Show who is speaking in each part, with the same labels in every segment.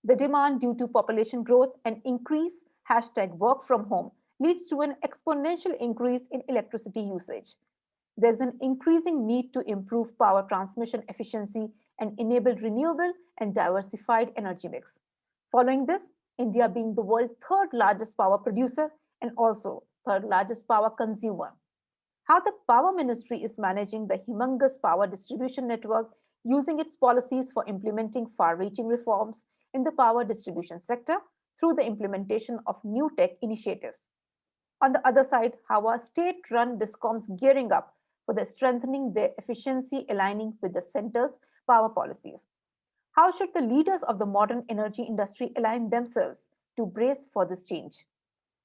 Speaker 1: The demand due to population growth and increase #work from home leads to an exponential increase in electricity usage. There's an increasing need to improve power transmission efficiency and enable renewable and diversified energy mix. Following this, India being the world's third largest power producer and also third largest power consumer. How the Power Ministry is managing the humongous power distribution network using its policies for implementing far reaching reforms in the power distribution sector through the implementation of new tech initiatives. On the other side, how are state run discoms gearing up for the strengthening their efficiency aligning with the center's power policies? How should the leaders of the modern energy industry align themselves to brace for this change?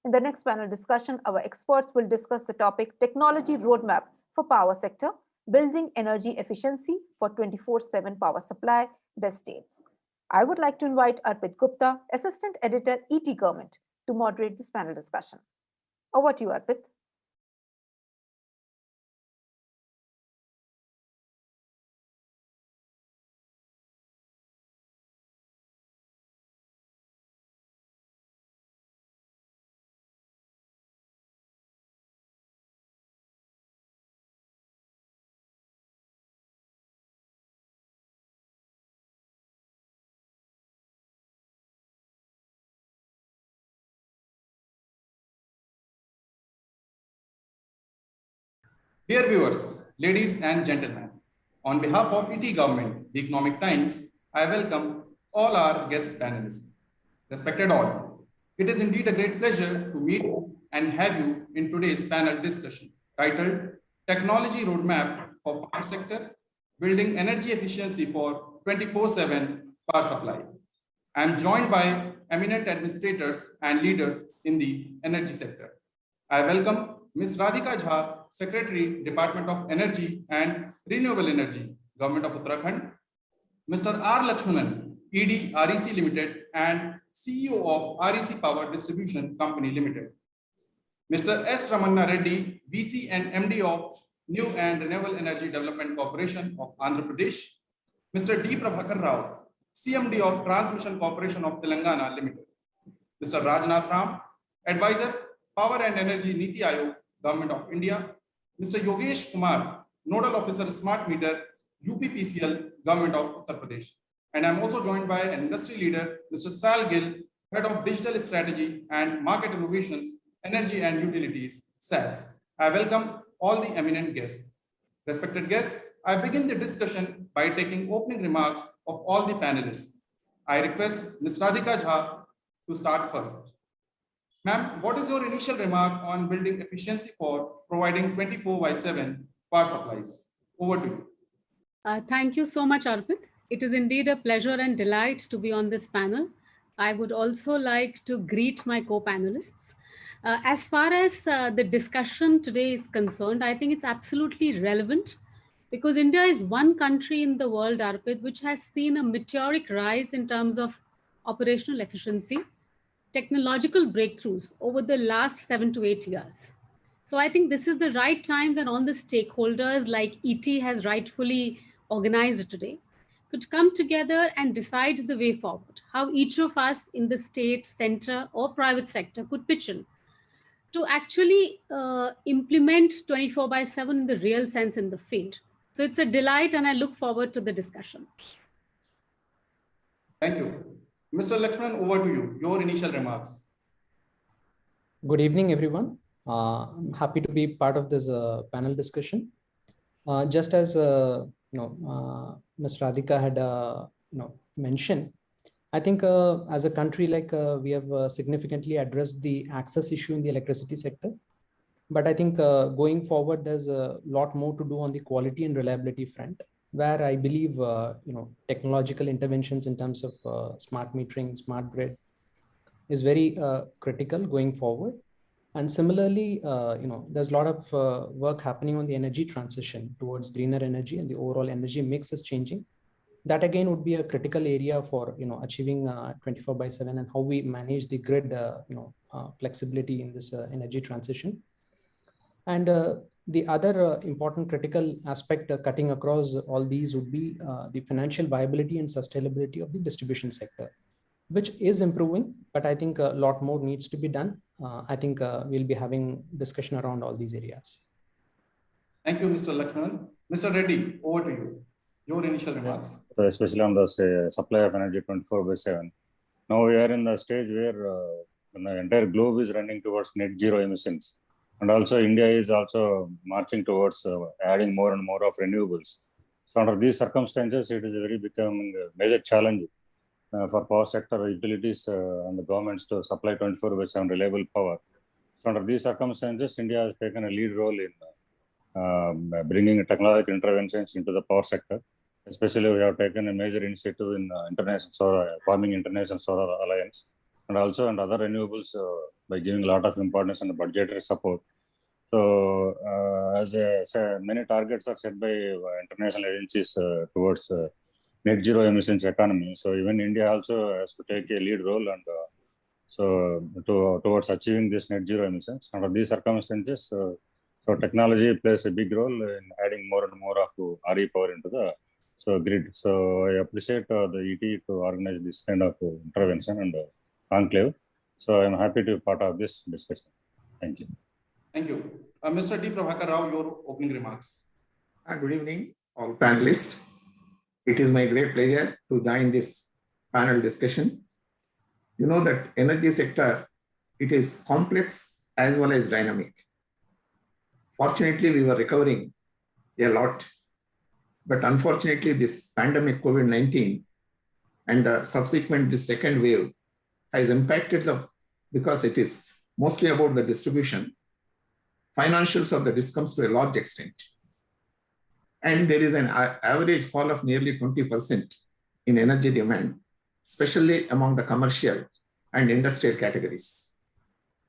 Speaker 1: In the next panel discussion, our experts will discuss the topic Technology Roadmap for Power Sector, Building Energy Efficiency for 24/7 Power Supply, Best States. I would like to invite Arpit Gupta, Assistant Editor, ET Government, to moderate this panel discussion. Over to you, Arpit.
Speaker 2: Dear viewers, ladies and gentlemen, on behalf of ET Government, the Economic Times, I welcome all our guest panelists. Respected all, it is indeed a great pleasure to meet and have you in today's panel discussion titled Technology Roadmap for Power Sector, Building Energy Efficiency for 24/7 Power Supply. I am joined by eminent administrators and leaders in the energy sector. I welcome Ms. Radhika Jha, Secretary, Department of Energy and Renewable Energy, Government of Uttarakhand, Mr. R. Lakshmanan, ED REC Limited and CEO of REC Power Distribution Company Limited, Mr. S. Ramana Reddy, VC and MD of New and Renewable Energy Development Corporation of Andhra Pradesh, Mr. D. Prabhakar, CMD of Transmission Corporation of Telangana Limited, Mr. Rajnath, Advisor, Power and Energy NITI Aayog, Government of India, Mr. Yogesh Kumar, Nodal Officer Smart Meter, UPPCL, Government of Uttar Pradesh. And I'm also joined by an industry leader, Mr. Gill, Head of Digital Strategy and Market Innovations, Energy and Utilities, SAS. I welcome all the eminent guests. Respected guests, I begin the discussion by taking opening remarks of all the panelists. I request Ms. Radhika Jha to start first. Ma'am, what is your initial remark on building efficiency for providing 24/7 power supplies? Over to you.
Speaker 3: Thank you so much, Arpit. It is indeed a pleasure and delight to be on this panel. I would also like to greet my co-panelists. As far as the discussion today is concerned, I think it's absolutely relevant because India is one country in the world, Arpit, which has seen a meteoric rise in terms of operational efficiency, technological breakthroughs over the last 7 to 8 years. So I think this is the right time when all the stakeholders like ET has rightfully organized today could come together and decide the way forward, how each of us in the state, center or private sector could pitch in to actually implement 24/7 in the real sense in the field. So it's a delight and I look forward to the discussion.
Speaker 2: Thank you. Mr. Lakshman, over to you, your initial remarks.
Speaker 4: Good evening, everyone. I'm happy to be part of this panel discussion. Just as Ms. Radhika had mentioned, I think as a country, we have significantly addressed the access issue in the electricity sector. But I think going forward, there's a lot more to do on the quality and reliability front, where I believe technological interventions in terms of smart metering, smart grid is very critical going forward. And similarly, there's a lot of work happening on the energy transition towards greener energy, and the overall energy mix is changing. That again would be a critical area for achieving 24/7 and how we manage the grid flexibility in this energy transition. And the other important critical aspect cutting across all these would be the financial viability and sustainability of the distribution sector. which is improving, but I think a lot more needs to be done. I think we'll be having discussion around all these areas.
Speaker 2: Thank you, Mr. Lakshmanan. Mr. Reddy, over to you. Your initial remarks.
Speaker 5: Especially on the supply of energy 24/7. Now we are in the stage where the entire globe is running towards net zero emissions. And also India is also marching towards adding more and more of renewables. So under these circumstances, it is very becoming a major challenge for power sector utilities and the governments to supply 24/7 reliable power. So under these circumstances, India has taken a lead role in bringing technological interventions into the power sector. Especially, we have taken a major initiative in International Solar, forming International Solar Alliance, and also and other renewables by giving a lot of importance and budgetary support. So, as many targets are set by international agencies towards net zero emissions economy. So, even India also has to take a lead role and towards achieving this net zero emissions. Under these circumstances, so technology plays a big role in adding more and more of RE power into the grid. So I appreciate the ET to organize this kind of intervention and conclave. So I'm happy to be part of this discussion. Thank you.
Speaker 2: Thank you. Mr. D. Prabhakar Rao, your opening remarks.
Speaker 6: Good evening, all panelists. It is my great pleasure to join this panel discussion. You know that energy sector, it is complex as well as dynamic. Fortunately, we were recovering a lot. But unfortunately, this pandemic COVID-19 and the subsequent this second wave has impacted because it is mostly about the distribution, financials of the discoms to a large extent. And there is an average fall of nearly 20% in energy demand, especially among the commercial and industrial categories.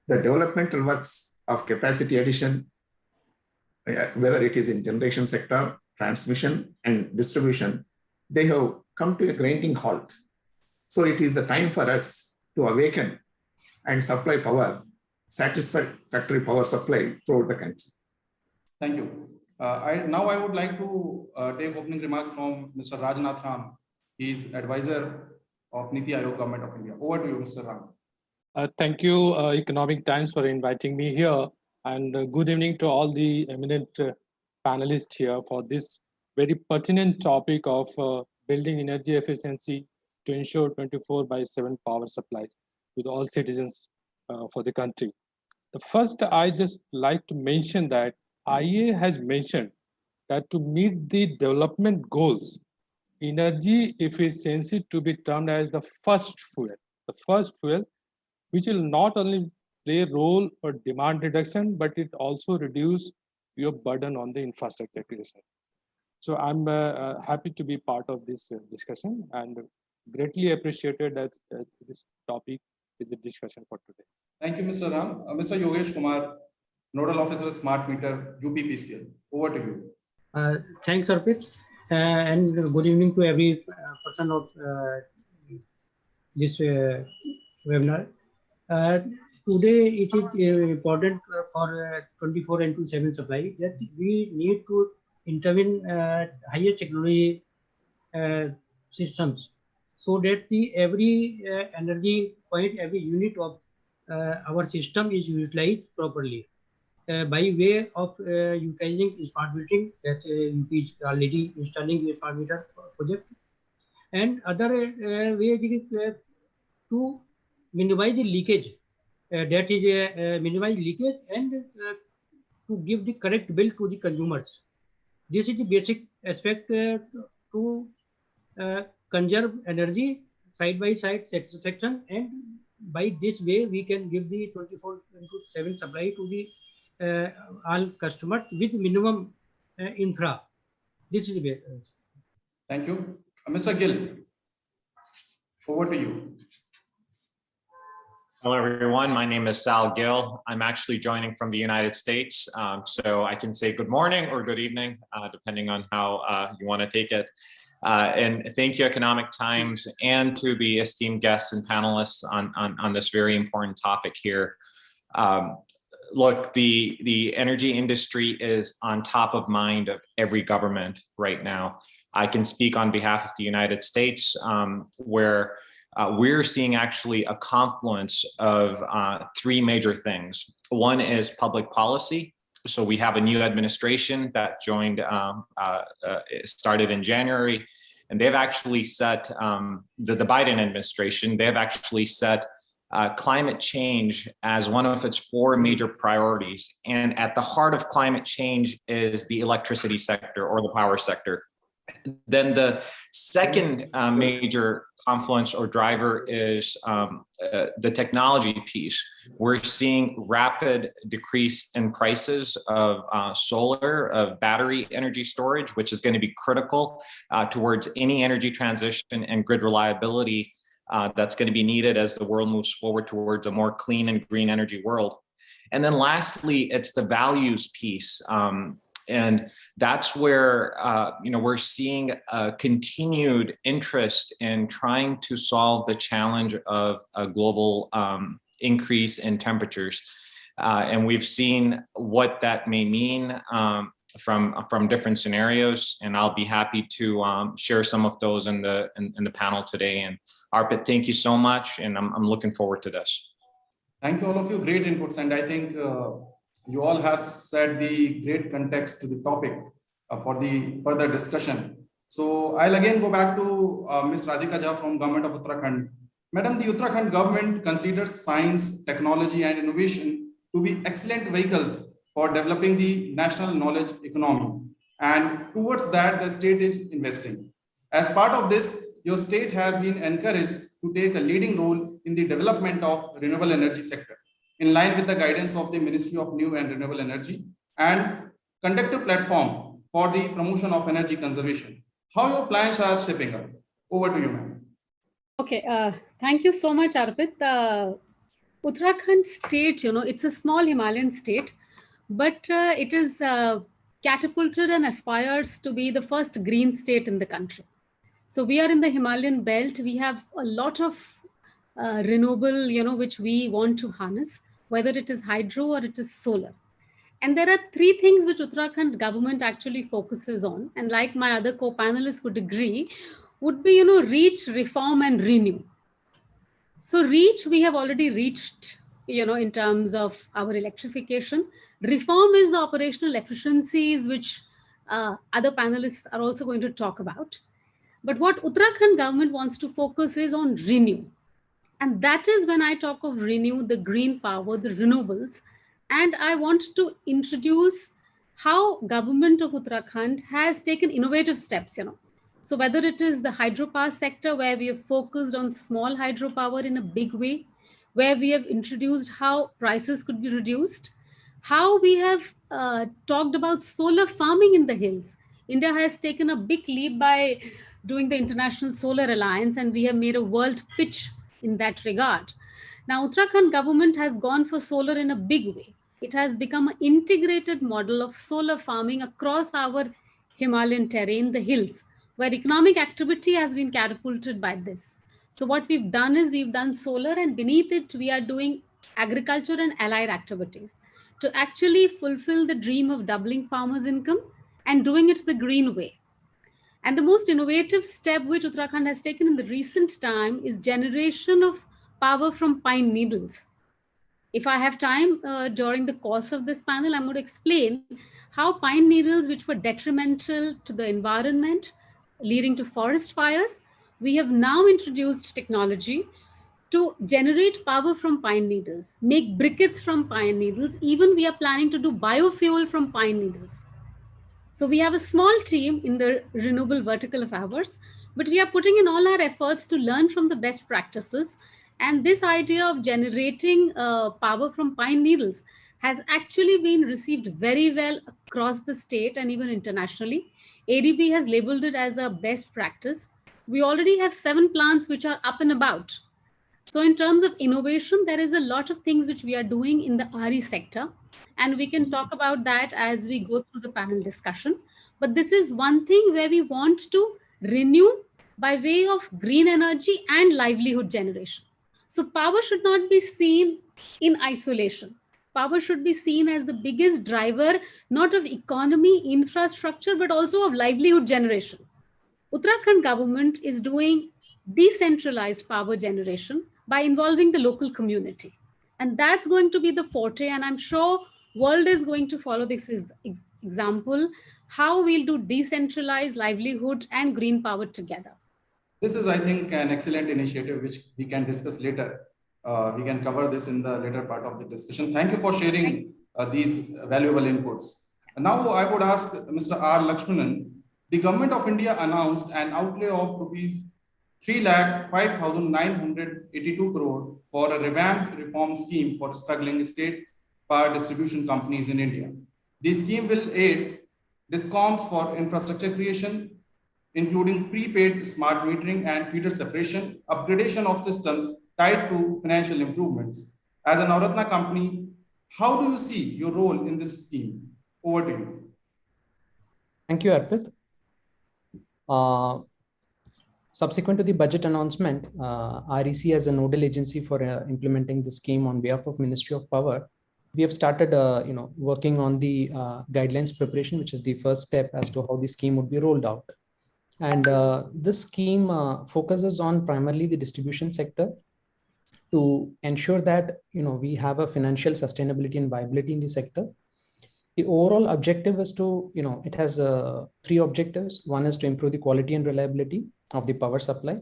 Speaker 6: The developmental works of capacity addition, whether it is in generation sector, transmission and distribution, they have come to a grinding halt. So it is the time for us to awaken and supply power, satisfactory power supply throughout the country.
Speaker 2: Thank you. Now I would like to take opening remarks from Mr. Rajnath Ram. He is advisor of NITI Aayog Government of India. Over to you, Mr. Ram.
Speaker 7: Thank you, Economic Times, for inviting me here. And good evening to all the eminent panelists here for this very pertinent topic of building energy efficiency to ensure 24/7 power supply to all citizens for the country. The first, I just like to mention that IA has mentioned that to meet the development goals, energy efficiency to be termed as the first fuel, which will not only play a role for demand reduction, but it also reduce your burden on the infrastructure creation. So I'm happy to be part of this discussion and greatly appreciated that this topic is a discussion for today.
Speaker 2: Thank you, Mr. Ram. Mr. Yogesh Kumar, Nodal Officer, Smart Meter, UPPCL. Over to you.
Speaker 8: Thanks, Arpit. And good evening to every person of this webinar. Today, it is important for 24/7 supply that we need to intervene higher technology systems so that every energy point, every unit of our system is utilized properly by way of utilizing smart metering that UP is already installing a smart meter project, and other way to minimize the leakage. That is minimize leakage and to give the correct bill to the consumers. This is the basic aspect to conserve energy side by side satisfaction, and by this way we can give the 24/7 supply to the all customers with minimum infra. This is the way.
Speaker 2: Thank you. Mr. Gill, over to you.
Speaker 9: Hello, everyone. My name is Sal Gill. I'm actually joining from the United States, so I can say good morning or good evening, depending on how you want to take it. And thank you, Economic Times, and to the esteemed guests and panelists on this very important topic here. Look, the energy industry is on top of mind of every government right now. I can speak on behalf of the United States, where we're seeing actually a confluence of three major things. One is public policy. So we have a new administration that joined, started in January, and they've actually set, the Biden administration, they've actually set climate change as one of its four major priorities. And at the heart of climate change is the electricity sector or the power sector. Then the second major confluence or driver is the technology piece. We're seeing rapid decrease in prices of solar, of battery energy storage, which is going to be critical towards any energy transition and grid reliability that's going to be needed as the world moves forward towards a more clean and green energy world. And then lastly, it's the values piece. And that's where we're seeing a continued interest in trying to solve the challenge of a global increase in temperatures. And we've seen what that may mean from different scenarios. And I'll be happy to share some of those in the panel today. And Arpit, thank you so much. And I'm looking forward to this.
Speaker 2: Thank you, all of you. Great inputs. And I think you all have set the great context to the topic for the further discussion. So I'll again go back to Ms. Radhika from Government of Uttarakhand. Madam, the Uttarakhand government considers science, technology, and innovation to be excellent vehicles for developing the national knowledge economy. And towards that, the state is investing. As part of this, your state has been encouraged to take a leading role in the development of renewable energy sector, in line with the guidance of the Ministry of New and Renewable Energy, and conduct a platform for the promotion of energy conservation. How your plans are shaping up? Over to you, ma'am.
Speaker 3: Okay, thank you so much, Arpit. Uttarakhand state, it's a small Himalayan state, but it is catapulted and aspires to be the first green state in the country. So we are in the Himalayan belt. We have a lot of renewable, which we want to harness, whether it is hydro or it is solar. And there are three things which Uttarakhand government actually focuses on. And like my other co-panelists would agree, would be, reach, reform, and renew. So reach, we have already reached, in terms of our electrification. Reform is the operational efficiencies, which other panelists are also going to talk about. But what Uttarakhand government wants to focus is on renew. And that is when I talk of renew, the green power, the renewables. And I want to introduce how government of Uttarakhand has taken innovative steps, So whether it is the hydropower sector, where we have focused on small hydropower in a big way, where we have introduced how prices could be reduced, how we have talked about solar farming in the hills. India has taken a big leap by doing the International Solar Alliance, and we have made a world pitch in that regard. Now, Uttarakhand government has gone for solar in a big way. It has become an integrated model of solar farming across our Himalayan terrain, the hills, where economic activity has been catapulted by this. So what we've done is we've done solar, and beneath it, we are doing agriculture and allied activities to actually fulfill the dream of doubling farmers' income and doing it the green way. And the most innovative step which Uttarakhand has taken in the recent time is generation of power from pine needles. If I have time during the course of this panel, I'm going to explain how pine needles, which were detrimental to the environment, leading to forest fires, we have now introduced technology to generate power from pine needles, make briquettes from pine needles. Even we are planning to do biofuel from pine needles. So we have a small team in the renewable vertical of ours, but we are putting in all our efforts to learn from the best practices. And this idea of generating power from pine needles has actually been received very well across the state and even internationally. ADB has labeled it as a best practice. We already have 7 plants which are up and about. So in terms of innovation, there is a lot of things which we are doing in the RE sector. And we can talk about that as we go through the panel discussion. But this is one thing where we want to renew by way of green energy and livelihood generation. So power should not be seen in isolation. Power should be seen as the biggest driver, not of economy, infrastructure, but also of livelihood generation. Uttarakhand government is doing decentralized power generation by involving the local community. And that's going to be the forte. And I'm sure world is going to follow this example, how we'll do decentralized livelihood and green power together.
Speaker 2: This is, I think, an excellent initiative, which we can discuss later. We can cover this in the later part of the discussion. Thank you for sharing these valuable inputs. Now, I would ask Mr. R. Lakshmanan. The Government of India announced an outlay of rupees 3,05,982 crore for a revamped reform scheme for struggling state power distribution companies in India. The scheme will aid DISCOMs for infrastructure creation, including prepaid smart metering and feeder separation, upgradation of systems tied to financial improvements. As a Navratna company, how do you see your role in this scheme? Over to you.
Speaker 4: Thank you, Arpit. Subsequent to the budget announcement, REC as a nodal agency for implementing the scheme on behalf of Ministry of Power, we have started working on the guidelines preparation, which is the first step as to how the scheme would be rolled out. And this scheme focuses on primarily the distribution sector to ensure that we have a financial sustainability and viability in the sector. The overall objective is to, it has 3 objectives. One is to improve the quality and reliability of the power supply.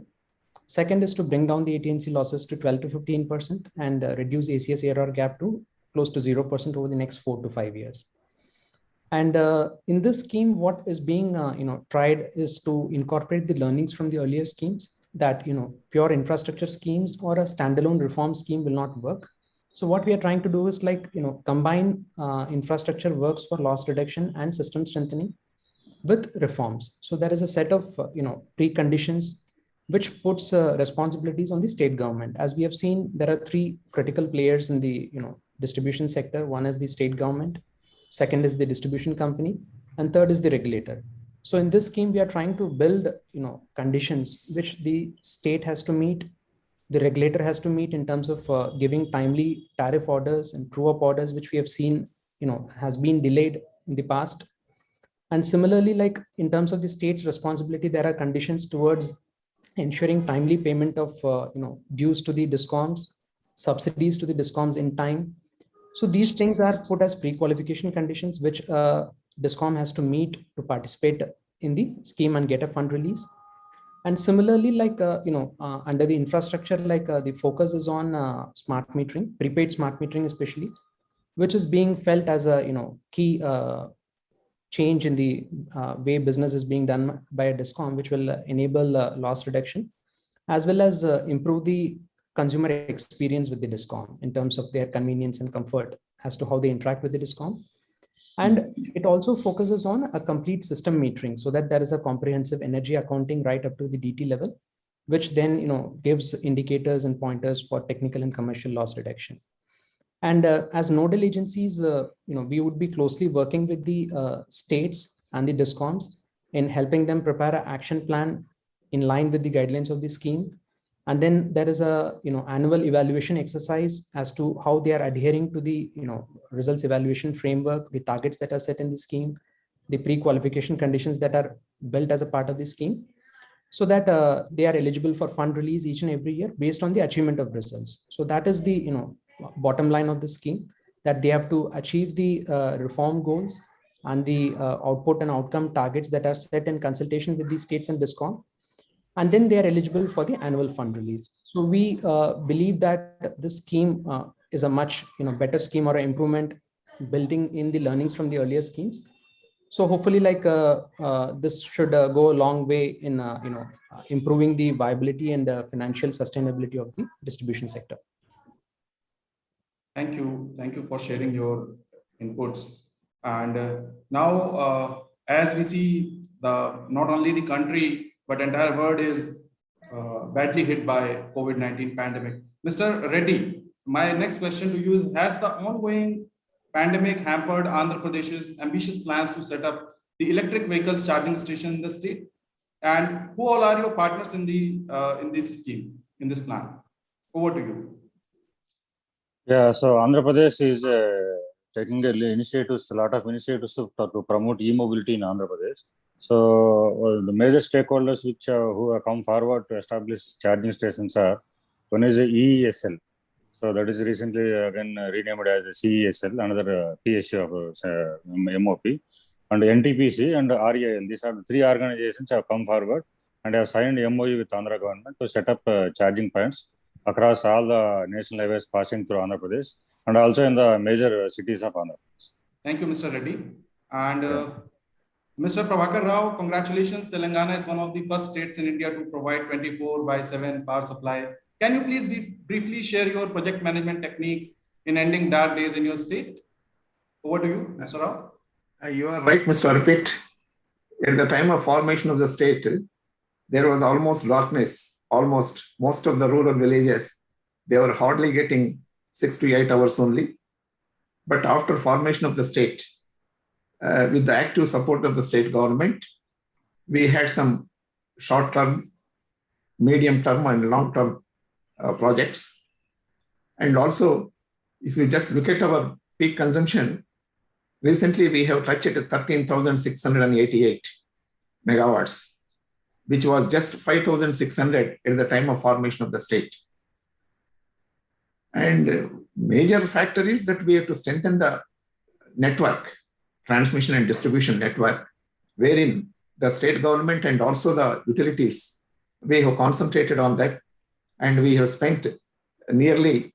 Speaker 4: Second is to bring down the AT&C losses to 12 to 15% and reduce ACS ARR gap to close to 0% over the next 4 to 5 years. And in this scheme, what is being tried is to incorporate the learnings from the earlier schemes that pure infrastructure schemes or a standalone reform scheme will not work. So what we are trying to do is combine infrastructure works for loss reduction and system strengthening with reforms. So there is a set of preconditions which puts responsibilities on the state government. As we have seen, there are 3 critical players in the distribution sector. One is the state government, second is the distribution company, and third is the regulator. So in this scheme, we are trying to build conditions which the state has to meet, the regulator has to meet in terms of giving timely tariff orders and true-up orders, which we have seen has been delayed in the past. And similarly, in terms of the state's responsibility, there are conditions towards ensuring timely payment of dues to the DISCOMs, subsidies to the DISCOMs in time. So these things are put as pre-qualification conditions which DISCOM has to meet to participate in the scheme and get a fund release. And similarly, under the infrastructure, the focus is on smart metering, prepaid smart metering especially, which is being felt as a key change in the way business is being done by a DISCOM, which will enable loss reduction, as well as improve the consumer experience with the DISCOM in terms of their convenience and comfort as to how they interact with the DISCOM. And it also focuses on a complete system metering so that there is a comprehensive energy accounting right up to the DT level, which then gives indicators and pointers for technical and commercial loss reduction. And as nodal agencies, we would be closely working with the states and the DISCOMs in helping them prepare an action plan in line with the guidelines of the scheme. And then there is a annual evaluation exercise as to how they are adhering to the results evaluation framework, the targets that are set in the scheme, the pre-qualification conditions that are built as a part of the scheme, so that they are eligible for fund release each and every year based on the achievement of results. So that is the bottom line of the scheme, that they have to achieve the reform goals and the output and outcome targets that are set in consultation with the states and DISCOM. And then they are eligible for the annual fund release. So we believe that this scheme is a much better scheme or an improvement building in the learnings from the earlier schemes. So hopefully this should go a long way in improving the viability and financial sustainability of the distribution sector.
Speaker 2: Thank you. Thank you for sharing your inputs. And now, as we see, not only the country, but entire world is badly hit by COVID-19 pandemic. Mr. Reddy, my next question to you is, has the ongoing pandemic hampered Andhra Pradesh's ambitious plans to set up the electric vehicles charging station in the state? And who all are your partners in this scheme, in this plan? Over to you.
Speaker 5: Yeah, so Andhra Pradesh is taking a lot of initiatives to promote e-mobility in Andhra Pradesh. So the major stakeholders which who have come forward to establish charging stations are, one is the EESL. So that is recently again renamed as the CESL, another PSU of MOP, and NTPC and REIL. These are the three organizations have come forward and have signed MOU with Andhra government to set up charging points across all the national highways passing through Andhra Pradesh and also in the major cities of Andhra Pradesh.
Speaker 2: Thank you, Mr. Reddy. And Mr. Prabhakar Rao, congratulations. Telangana is one of the first states in India to provide 24/7 power supply. Can you please briefly share your project management techniques in ending dark days in your state? Over to you, Mr. Rao.
Speaker 6: You are right, Mr. Arpit. At the time of formation of the state, there was almost darkness. Almost most of the rural villages, they were hardly getting 6 to 8 hours only. But after formation of the state, with the active support of the state government, we had some short-term, medium-term, and long-term projects. And also, if you just look at our peak consumption, recently we have touched 13,688 megawatts, which was just 5,600 at the time of formation of the state. And major factor is that we have to strengthen the network, transmission and distribution network, wherein the state government and also the utilities, we have concentrated on that, and we have spent nearly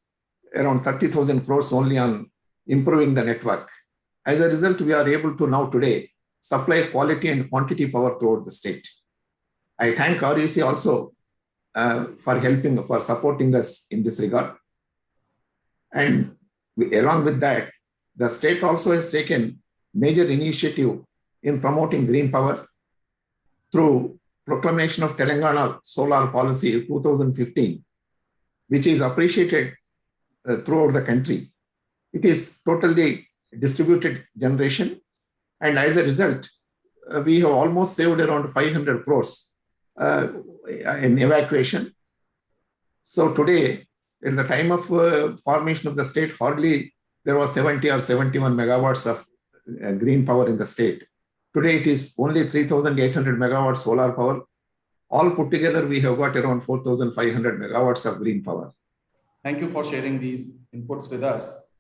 Speaker 6: around 30,000 crores only on improving the network. As a result, we are able to now today supply quality and quantity power throughout the state. I thank REC also for helping, for supporting us in this regard. And along with that, the state also has taken major initiative in promoting green power through proclamation of Telangana Solar Policy 2015, which is appreciated throughout the country. It is totally distributed generation, and as a result, we have almost saved around 500 crores in evacuation. So today, at the time of formation of the state, hardly there was 70 or 71 megawatts of green power in the state. Today, it is only 3,800 megawatts solar power. All put together, we have got around 4,500 megawatts of green power.
Speaker 2: Thank you for sharing these inputs with us.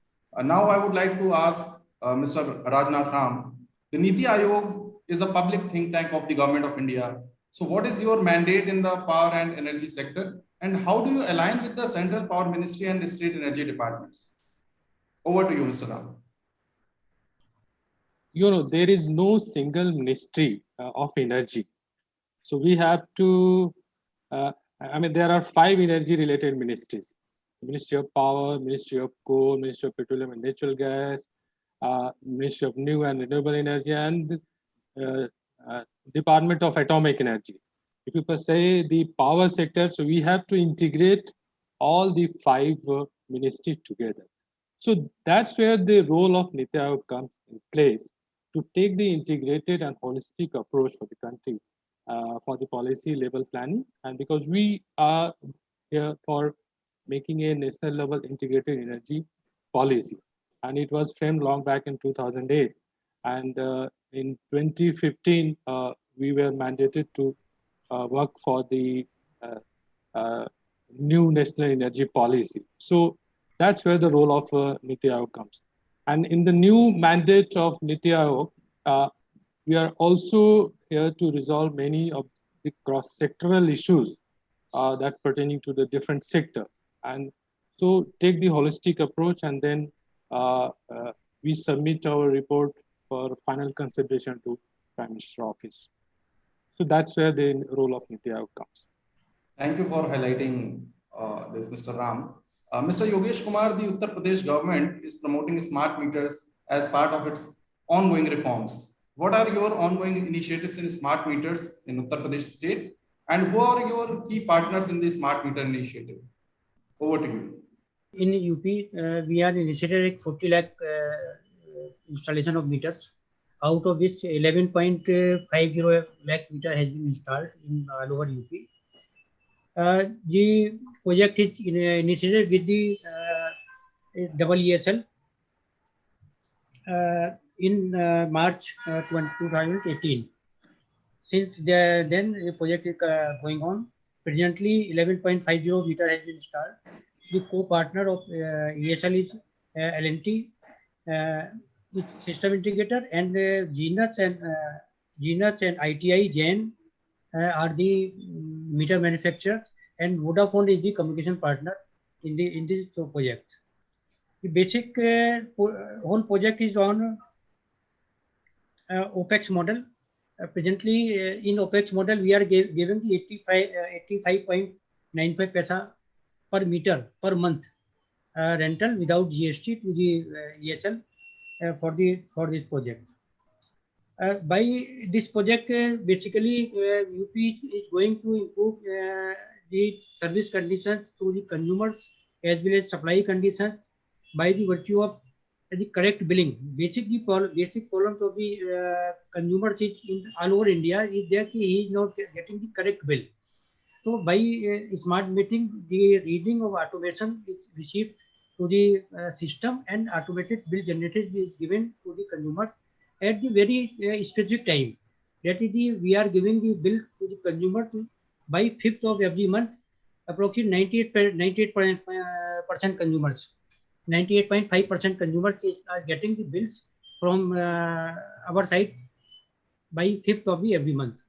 Speaker 2: Now, I would like to ask Mr. Rajnath Ram. The NITI Aayog is a public think tank of the government of India. So what is your mandate in the power and energy sector? And how do you align with the Central Power Ministry and the state energy departments? Over to you, Mr. Ram.
Speaker 7: You know, there is no single ministry of energy. So we have to, there are 5 energy related ministries: Ministry of Power, Ministry of Coal, Ministry of Petroleum and Natural Gas, Ministry of New and Renewable Energy, and Department of Atomic Energy. If you per se the power sector, so we have to integrate all the 5 ministries together. So that's where the role of NITI Aayog comes in place, to take the integrated and holistic approach for the country for the policy level planning. And because we are here for making a national level integrated energy policy, and it was framed long back in 2008. And in 2015, we were mandated to work for the new national energy policy. So that's where the role of NITI Aayog comes. And in the new mandate of NITI Aayog, we are also here to resolve many of the cross-sectoral issues that pertaining to the different sectors. And so take the holistic approach, and then we submit our report for final consideration to Prime Minister Office. So that's where the role of NITI Aayog comes.
Speaker 2: Thank you for highlighting this, Mr. Ram. Mr. Yogesh Kumar, the Uttar Pradesh government is promoting smart meters as part of its ongoing reforms. What are your ongoing initiatives in smart meters in Uttar Pradesh state? And who are your key partners in the smart meter initiative? Over to you.
Speaker 8: In UP, we are initiated 40 lakh installation of meters, out of which 11.50 lakh meter has been installed in all over UP. The project is initiated with the EESL in March 2018. since then the project is going on. Presently, 11.50 meter has been installed. The co-partner of ESL is L&T, system integrator, and Genus and ITI Jain are the meter manufacturers, and Vodafone is the communication partner in this project. The basic whole project is on OPEX model. Presently, in OPEX model, we are giving the 85.95 paisa per meter per month rental without GST to the ESL for this project. By this project, basically, UP is going to improve the service conditions to the consumers as well as supply conditions by the virtue of the correct billing. Basic problems of the consumers is in all over India is that he is not getting the correct bill. So by smart metering, the reading of automation is received to the system, and automated bill generated is given to the consumer at the very specific time. That is we are giving the bill to the consumer by 5th of every month. Approximately 98% consumers, 98.5% consumers are getting the bills from our side by 5th of every month.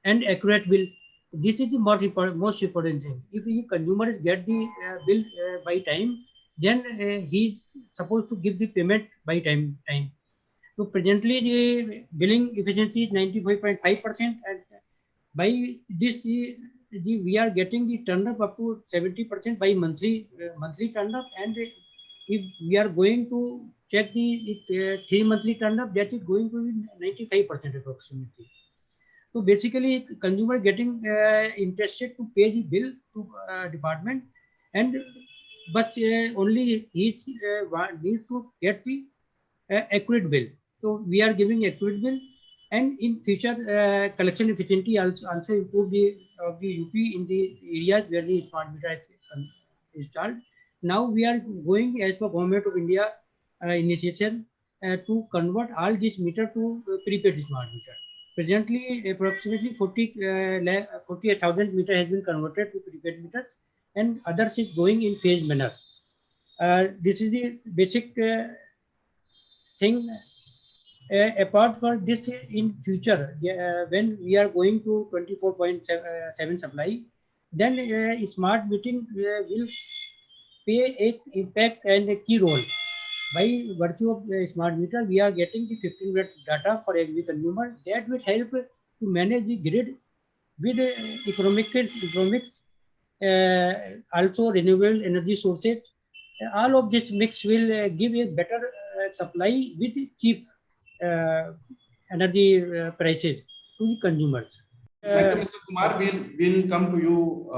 Speaker 8: And accurate bill. This is the most important thing. If the consumer get the bill by time, then he is supposed to give the payment by time. So presently the billing efficiency is 95.5%, and by this we are getting the turn up to 70% by monthly turn up, and if we are going to check the 3 monthly turn up, that is going to be 95% approximately. So basically, consumer getting interested to pay the bill to department, but only he need to get the accurate bill. So we are giving accurate bill, and in future collection efficiency also improve the UP in the areas where the smart meter is installed. Now we are going as per Government of India initiative to convert all this meter to prepaid smart meter. Presently, approximately 48,000 meter has been converted to prepaid meters, and others is going in phased manner. This is the basic thing. Apart from this, in future, when we are going to 24.7 supply, then smart metering will play an impact and a key role. By virtue of smart meter, we are getting the 15-minute data for every consumer. That will help to manage the grid with economics, also renewable energy sources. All of this mix will give a better supply with cheap energy prices to the consumers.
Speaker 2: Thank you, Mr. Kumar. We'll come to you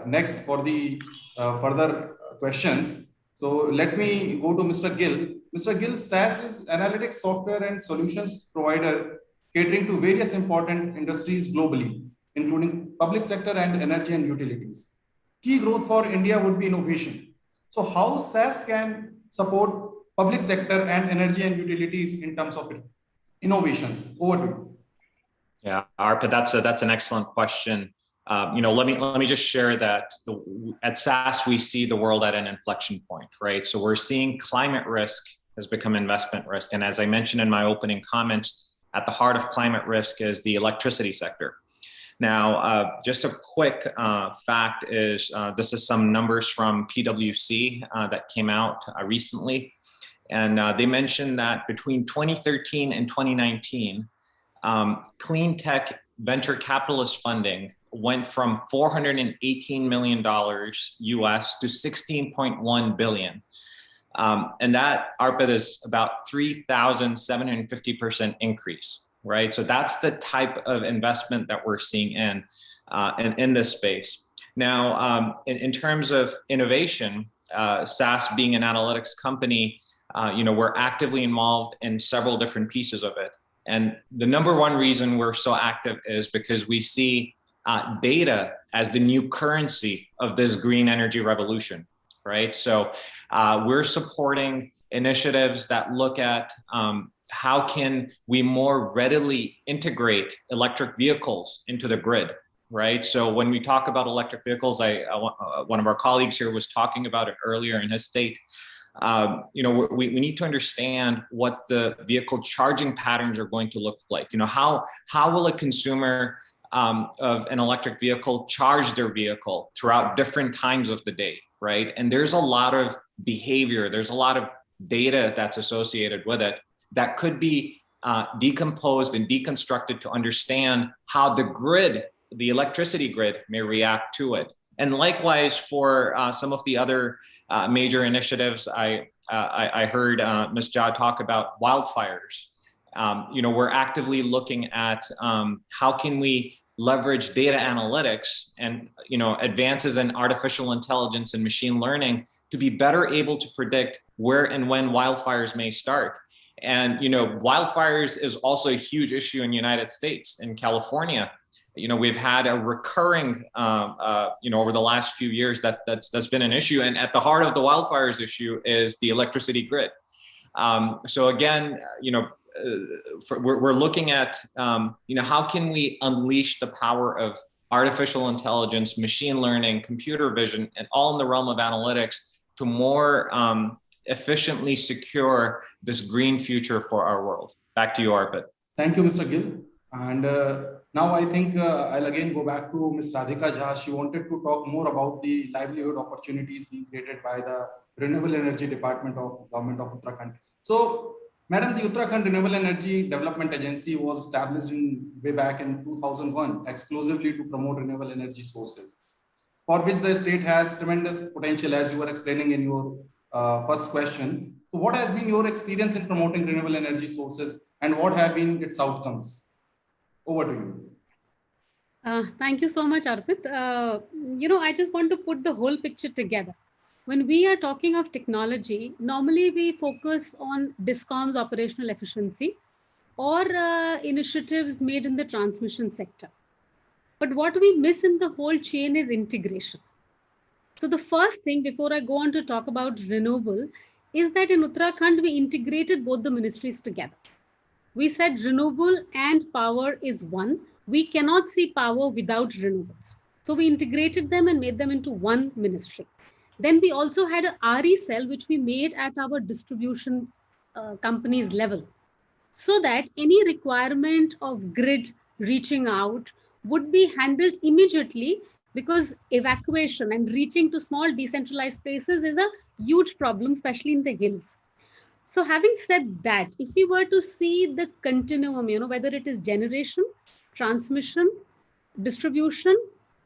Speaker 2: next for the further questions. So let me go to Mr. Gill. Mr. Gill, SAS is analytics software and solutions provider catering to various important industries globally, including public sector and energy and utilities. Key growth for India would be innovation. So how SAS can support public sector and energy and utilities in terms of innovations? Over to you.
Speaker 9: Yeah, Arpit, that's an excellent question. Let me just share that at SAS, we see the world at an inflection point, right? So we're seeing climate risk has become investment risk. And as I mentioned in my opening comments, at the heart of climate risk is the electricity sector. Now, just a quick fact is, this is some numbers from PwC that came out recently. And they mentioned that between 2013 and 2019, clean tech venture capitalist funding went from $418 million US to 16.1 billion. And that, Arpit, is about 3,750% increase, right? So that's the type of investment that we're seeing in this space. Now, in terms of innovation, SAS being an analytics company, we're actively involved in several different pieces of it. And the number one reason we're so active is because we see data as the new currency of this green energy revolution, right? So we're supporting initiatives that look at how can we more readily integrate electric vehicles into the grid, right? So when we talk about electric vehicles, one of our colleagues here was talking about it earlier in his state. We need to understand what the vehicle charging patterns are going to look like. How will a consumer of an electric vehicle charge their vehicle throughout different times of the day, right? And there's a lot of behavior, there's a lot of data that's associated with it that could be decomposed and deconstructed to understand how the grid, the electricity grid, may react to it. And likewise for some of the other major initiatives, I heard Ms. Jha talk about wildfires. We're actively looking at how can we leverage data analytics and advances in artificial intelligence and machine learning to be better able to predict where and when wildfires may start. And wildfires is also a huge issue in the United States. In California, we've had a recurring over the last few years that's been an issue. And at the heart of the wildfires issue is the electricity grid. So again, we're looking at how can we unleash the power of artificial intelligence, machine learning, computer vision, and all in the realm of analytics to more efficiently secure this green future for our world. Back to you, Arpit.
Speaker 2: Thank you, Mr. Gill. And now I think I'll again go back to Ms. Radhika Jha. She wanted to talk more about the livelihood opportunities being created by the Renewable Energy Department of Government of Uttarakhand. So, Madam, the Uttarakhand Renewable Energy Development Agency was established way back in 2001 exclusively to promote renewable energy sources, for which the state has tremendous potential, as you were explaining in your first question. So what has been your experience in promoting renewable energy sources and what have been its outcomes? Over to you.
Speaker 3: Thank you so much, Arpit. I just want to put the whole picture together. When we are talking of technology, normally we focus on DISCOM's operational efficiency or initiatives made in the transmission sector. But what we miss in the whole chain is integration. So the first thing, before I go on to talk about renewable, is that in Uttarakhand, we integrated both the ministries together. We said renewable and power is one. We cannot see power without renewables. So we integrated them and made them into one ministry. Then we also had a RE cell, which we made at our distribution companies level, so that any requirement of grid reaching out would be handled immediately, because evacuation and reaching to small decentralized places is a huge problem, especially in the hills. So having said that, if we were to see the continuum, whether it is generation, transmission, distribution,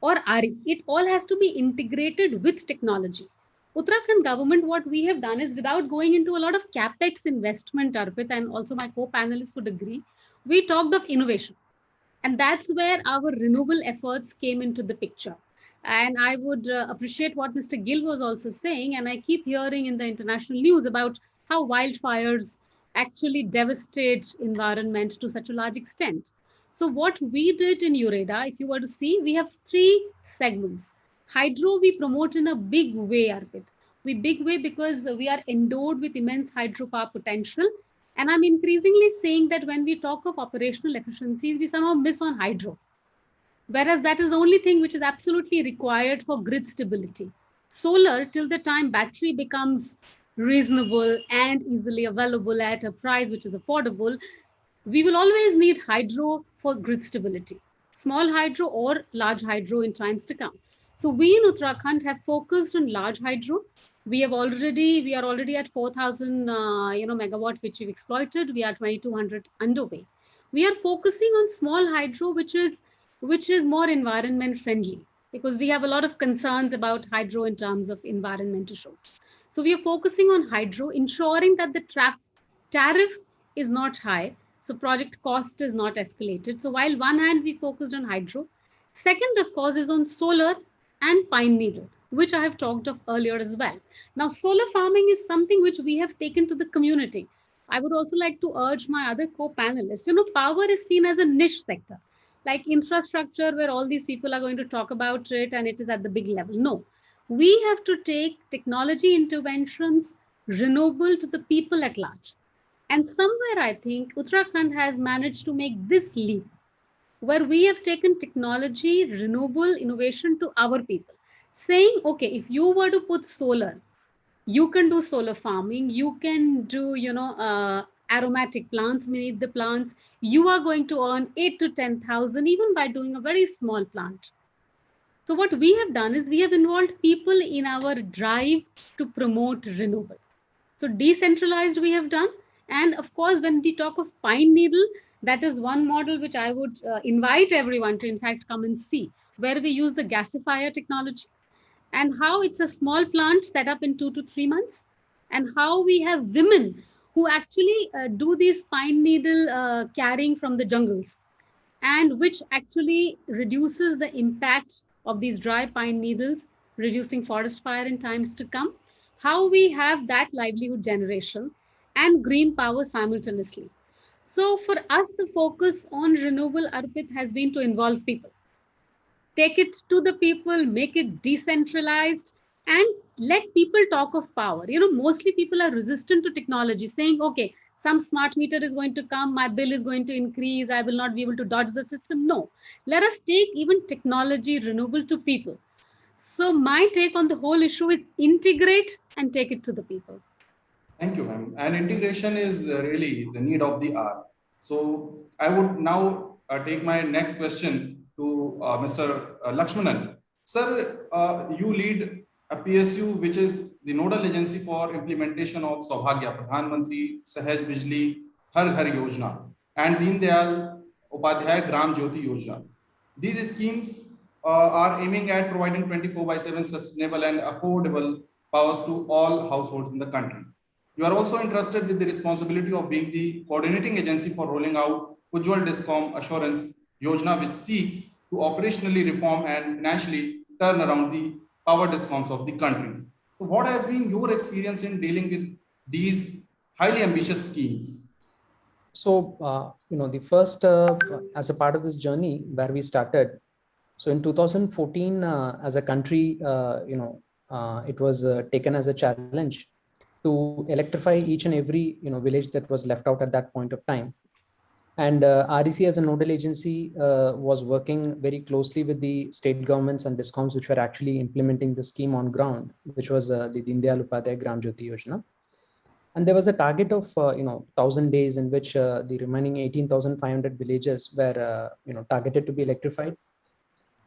Speaker 3: or RE, it all has to be integrated with technology. Uttarakhand government, what we have done is, without going into a lot of capex investment, Arpit, and also my co-panelists would agree, we talked of innovation. And that's where our renewable efforts came into the picture. And I would appreciate what Mr. Gill was also saying, and I keep hearing in the international news about how wildfires actually devastate environment to such a large extent. So what we did in UREDA, if you were to see, we have 3 segments. Hydro, we promote in a big way, Arpit. We big way because we are endowed with immense hydropower potential. And I'm increasingly saying that when we talk of operational efficiencies, we somehow miss on hydro. Whereas that is the only thing which is absolutely required for grid stability. Solar, till the time battery becomes reasonable and easily available at a price which is affordable, we will always need hydro for grid stability, small hydro or large hydro in times to come. So we in Uttarakhand have focused on large hydro. We are already at 4,000 megawatt, which we've exploited. We are 2,200 underway. We are focusing on small hydro, which is more environment friendly, because we have a lot of concerns about hydro in terms of environment issues. So we are focusing on hydro, ensuring that the tariff is not high, so project cost is not escalated. So while one hand we focused on hydro, second of course is on solar and pine needle, which I have talked of earlier as well. Now solar farming is something which we have taken to the community. I would also like to urge my other co-panelists, power is seen as a niche sector, like infrastructure where all these people are going to talk about it and it is at the big level. No, we have to take technology interventions renewable to the people at large. And somewhere I think Uttarakhand has managed to make this leap where we have taken technology, renewable innovation to our people, saying, okay, if you were to put solar, you can do solar farming, you can do, aromatic plants beneath the plants. You are going to earn 8 to 10,000 even by doing a very small plant. So what we have done is we have involved people in our drive to promote renewable. So decentralized we have done. And of course, when we talk of pine needle, that is one model which I would invite everyone to in fact come and see, where we use the gasifier technology and how it's a small plant set up in 2 to 3 months, and how we have women who actually do these pine needle carrying from the jungles, and which actually reduces the impact of these dry pine needles, reducing forest fire in times to come. How we have that livelihood generation and green power simultaneously. So for us, the focus on renewable, Arpit, has been to involve people, take it to the people, make it decentralized, and let people talk of power. Mostly people are resistant to technology, saying, okay, some smart meter is going to come, my bill is going to increase, I will not be able to dodge the system. No, let us take even technology, renewable to people. So my take on the whole issue is integrate and take it to the people.
Speaker 2: Thank you, ma'am. And integration is really the need of the hour. So I would now take my next question to Mr. Lakshmanan. Sir, you lead a PSU, which is the nodal agency for implementation of Saubhagya, Pradhan Mantri Sahaj Bijli Har Ghar Yojana and Deen Dayal Upadhyay Gram Jyoti Yojana. These schemes are aiming at providing 24/7 sustainable and affordable powers to all households in the country. You are also entrusted with the responsibility of being the coordinating agency for rolling out Ujjwal Discom Assurance Yojana, which seeks to operationally reform and financially turn around the power discoms of the country. So what has been your experience in dealing with these highly ambitious schemes?
Speaker 4: So, the first, as a part of this journey where we started, so in 2014, as a country, it was taken as a challenge to electrify each and every, village that was left out at that point of time. And REC as a nodal agency was working very closely with the state governments and discoms, which were actually implementing the scheme on ground, which was the Deen Dayal Upadhyay Gram Jyoti Yojana. And there was a target of 1,000 days in which the remaining 18,500 villages were targeted to be electrified.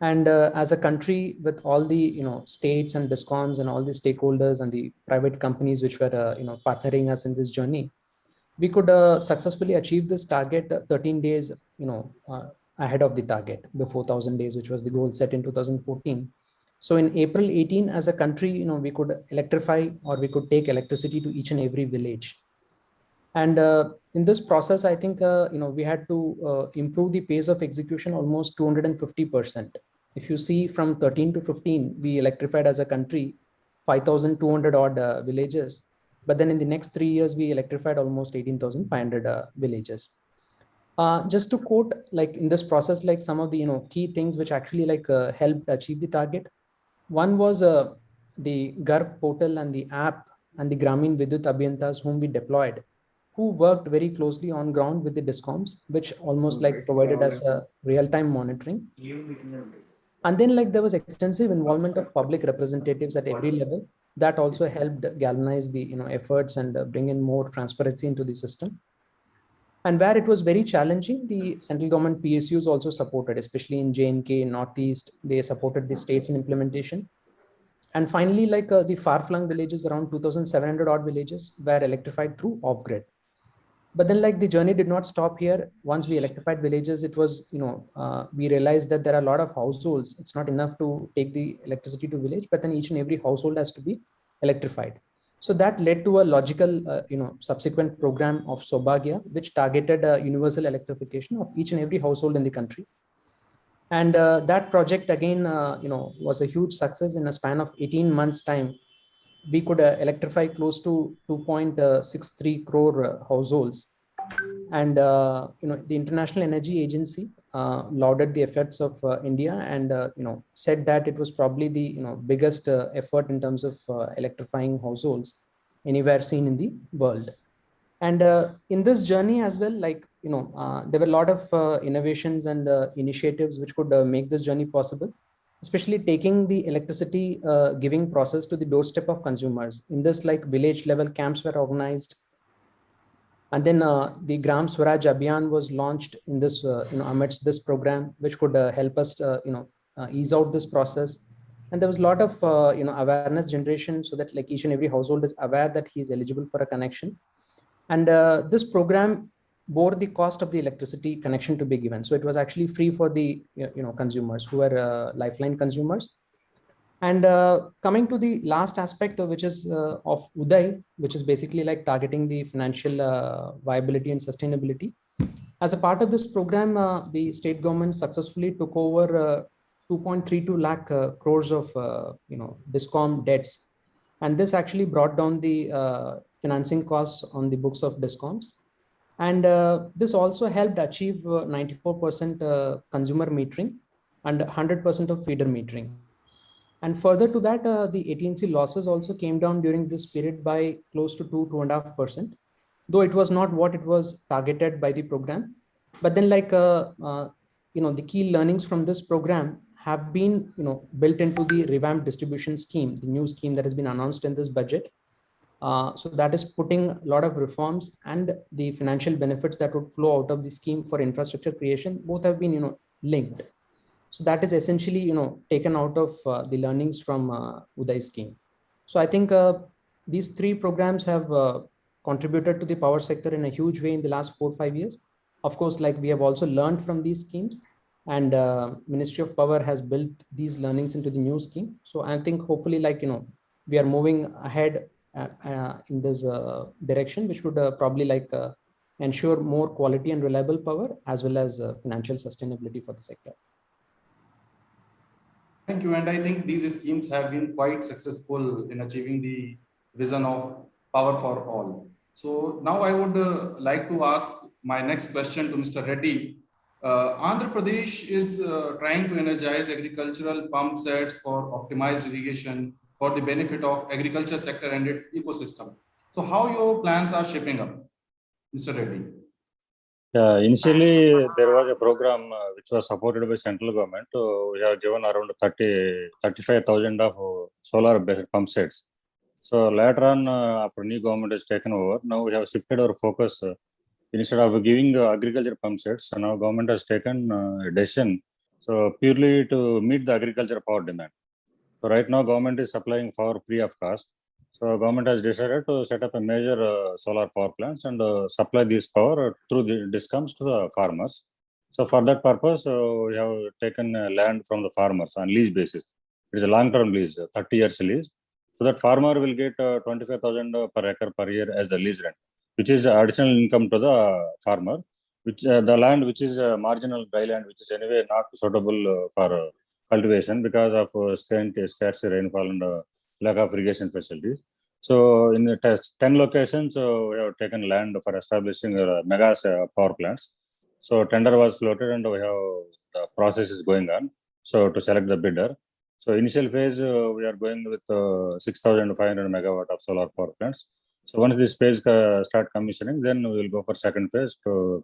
Speaker 4: And as a country, with all the states and discoms and all the stakeholders and the private companies which were partnering us in this journey, we could successfully achieve this target 13 days ahead of the target, before 1,000 days, which was the goal set in 2014. So in April 18, as a country, we could electrify, or we could take electricity to each and every village. And in this process, I think we had to improve the pace of execution almost 250%. If you see, from 13 to 15, we electrified as a country 5,200 odd villages. But then in the next 3 years, we electrified almost 18,500 villages. Just to quote, like in this process, like some of the key things which actually helped achieve the target. One was the Garb portal and the app and the Gramin Vidyut Abhiyantas whom we deployed, who worked very closely on ground with the discoms, which almost provided us real-time monitoring. And then there was extensive involvement of public representatives at every level. That also helped galvanize the efforts and bring in more transparency into the system. And where it was very challenging, the central government PSUs also supported, especially in J&K, Northeast, they supported the states in implementation. And finally, the far-flung villages, around 2,700 odd villages, were electrified through off-grid. But then the journey did not stop here. Once we electrified villages, it was, we realized that there are a lot of households. It's not enough to take the electricity to village, but then each and every household has to be electrified. So that led to a logical, subsequent program of Saubhagya, which targeted universal electrification of each and every household in the country. And that project again, was a huge success. In a span of 18 months time, we could electrify close to 2.63 crore households. And the International Energy Agency lauded the efforts of India and said that it was probably the biggest effort in terms of electrifying households anywhere seen in the world. And in this journey as well, like, there were a lot of innovations and initiatives which could make this journey possible, especially taking the electricity giving process to the doorstep of consumers. In this, like, village level camps were organized. And then the Gram Swaraj Abhiyan was launched in this, amidst this program, which could help us, ease out this process. And there was a lot of, awareness generation, so that like each and every household is aware that he is eligible for a connection. And this program bore the cost of the electricity connection to be given. So it was actually free for the consumers who were lifeline consumers. And coming to the last aspect, which is of Uday, which is basically like targeting the financial viability and sustainability. As a part of this program, the state government successfully took over 2.32 lakh crores of DISCOM debts, and this actually brought down the financing costs on the books of DISCOMs. And this also helped achieve 94% consumer metering and 100% of feeder metering. And further to that, the AT&C losses also came down during this period by close to 2.5%, though it was not what it was targeted by the program. But then, like, the key learnings from this program have been, built into the revamped distribution scheme, the new scheme that has been announced in this budget. So that is putting a lot of reforms, and the financial benefits that would flow out of the scheme for infrastructure creation, both have been, linked. So that is essentially, taken out of the learnings from Uday scheme. So I think these three programs have contributed to the power sector in a huge way in the last 4 or 5 years. Of course, like, we have also learned from these schemes, and Ministry of Power has built these learnings into the new scheme. So I think hopefully, like, we are moving ahead in this direction, which would probably like ensure more quality and reliable power, as well as financial sustainability for the sector.
Speaker 2: Thank you. And I think these schemes have been quite successful in achieving the vision of power for all. So now I would like to ask my next question to Mr. Reddy. Andhra Pradesh is trying to energize agricultural pump sets for optimized irrigation for the benefit of agriculture sector and its ecosystem. So how your plans are shaping up, Mr. Reddy?
Speaker 5: Initially, there was a program which was supported by central government. We have given around 35,000 of solar-based pump sets. So later on, after new government has taken over, now we have shifted our focus. Instead of giving agriculture pump sets, so now government has taken a decision, so purely to meet the agriculture power demand. So right now, government is supplying power free of cost. So government has decided to set up a major solar power plants and supply this power through the DISCOMs to the farmers. So for that purpose, we have taken land from the farmers on lease basis. It is a long-term lease, 30 years lease. So that farmer will get 25,000 per acre per year as the lease rent, which is additional income to the farmer. Which the land which is marginal dry land, which is anyway not suitable for cultivation because of scarce rainfall and lack of irrigation facilities. So in the 10 locations, we have taken land for establishing mega power plants. So tender was floated, and we have the process is going on. So to select the bidder. So initial phase, we are going with 6,500 megawatt of solar power plants. So once this phase start commissioning, then we will go for second phase to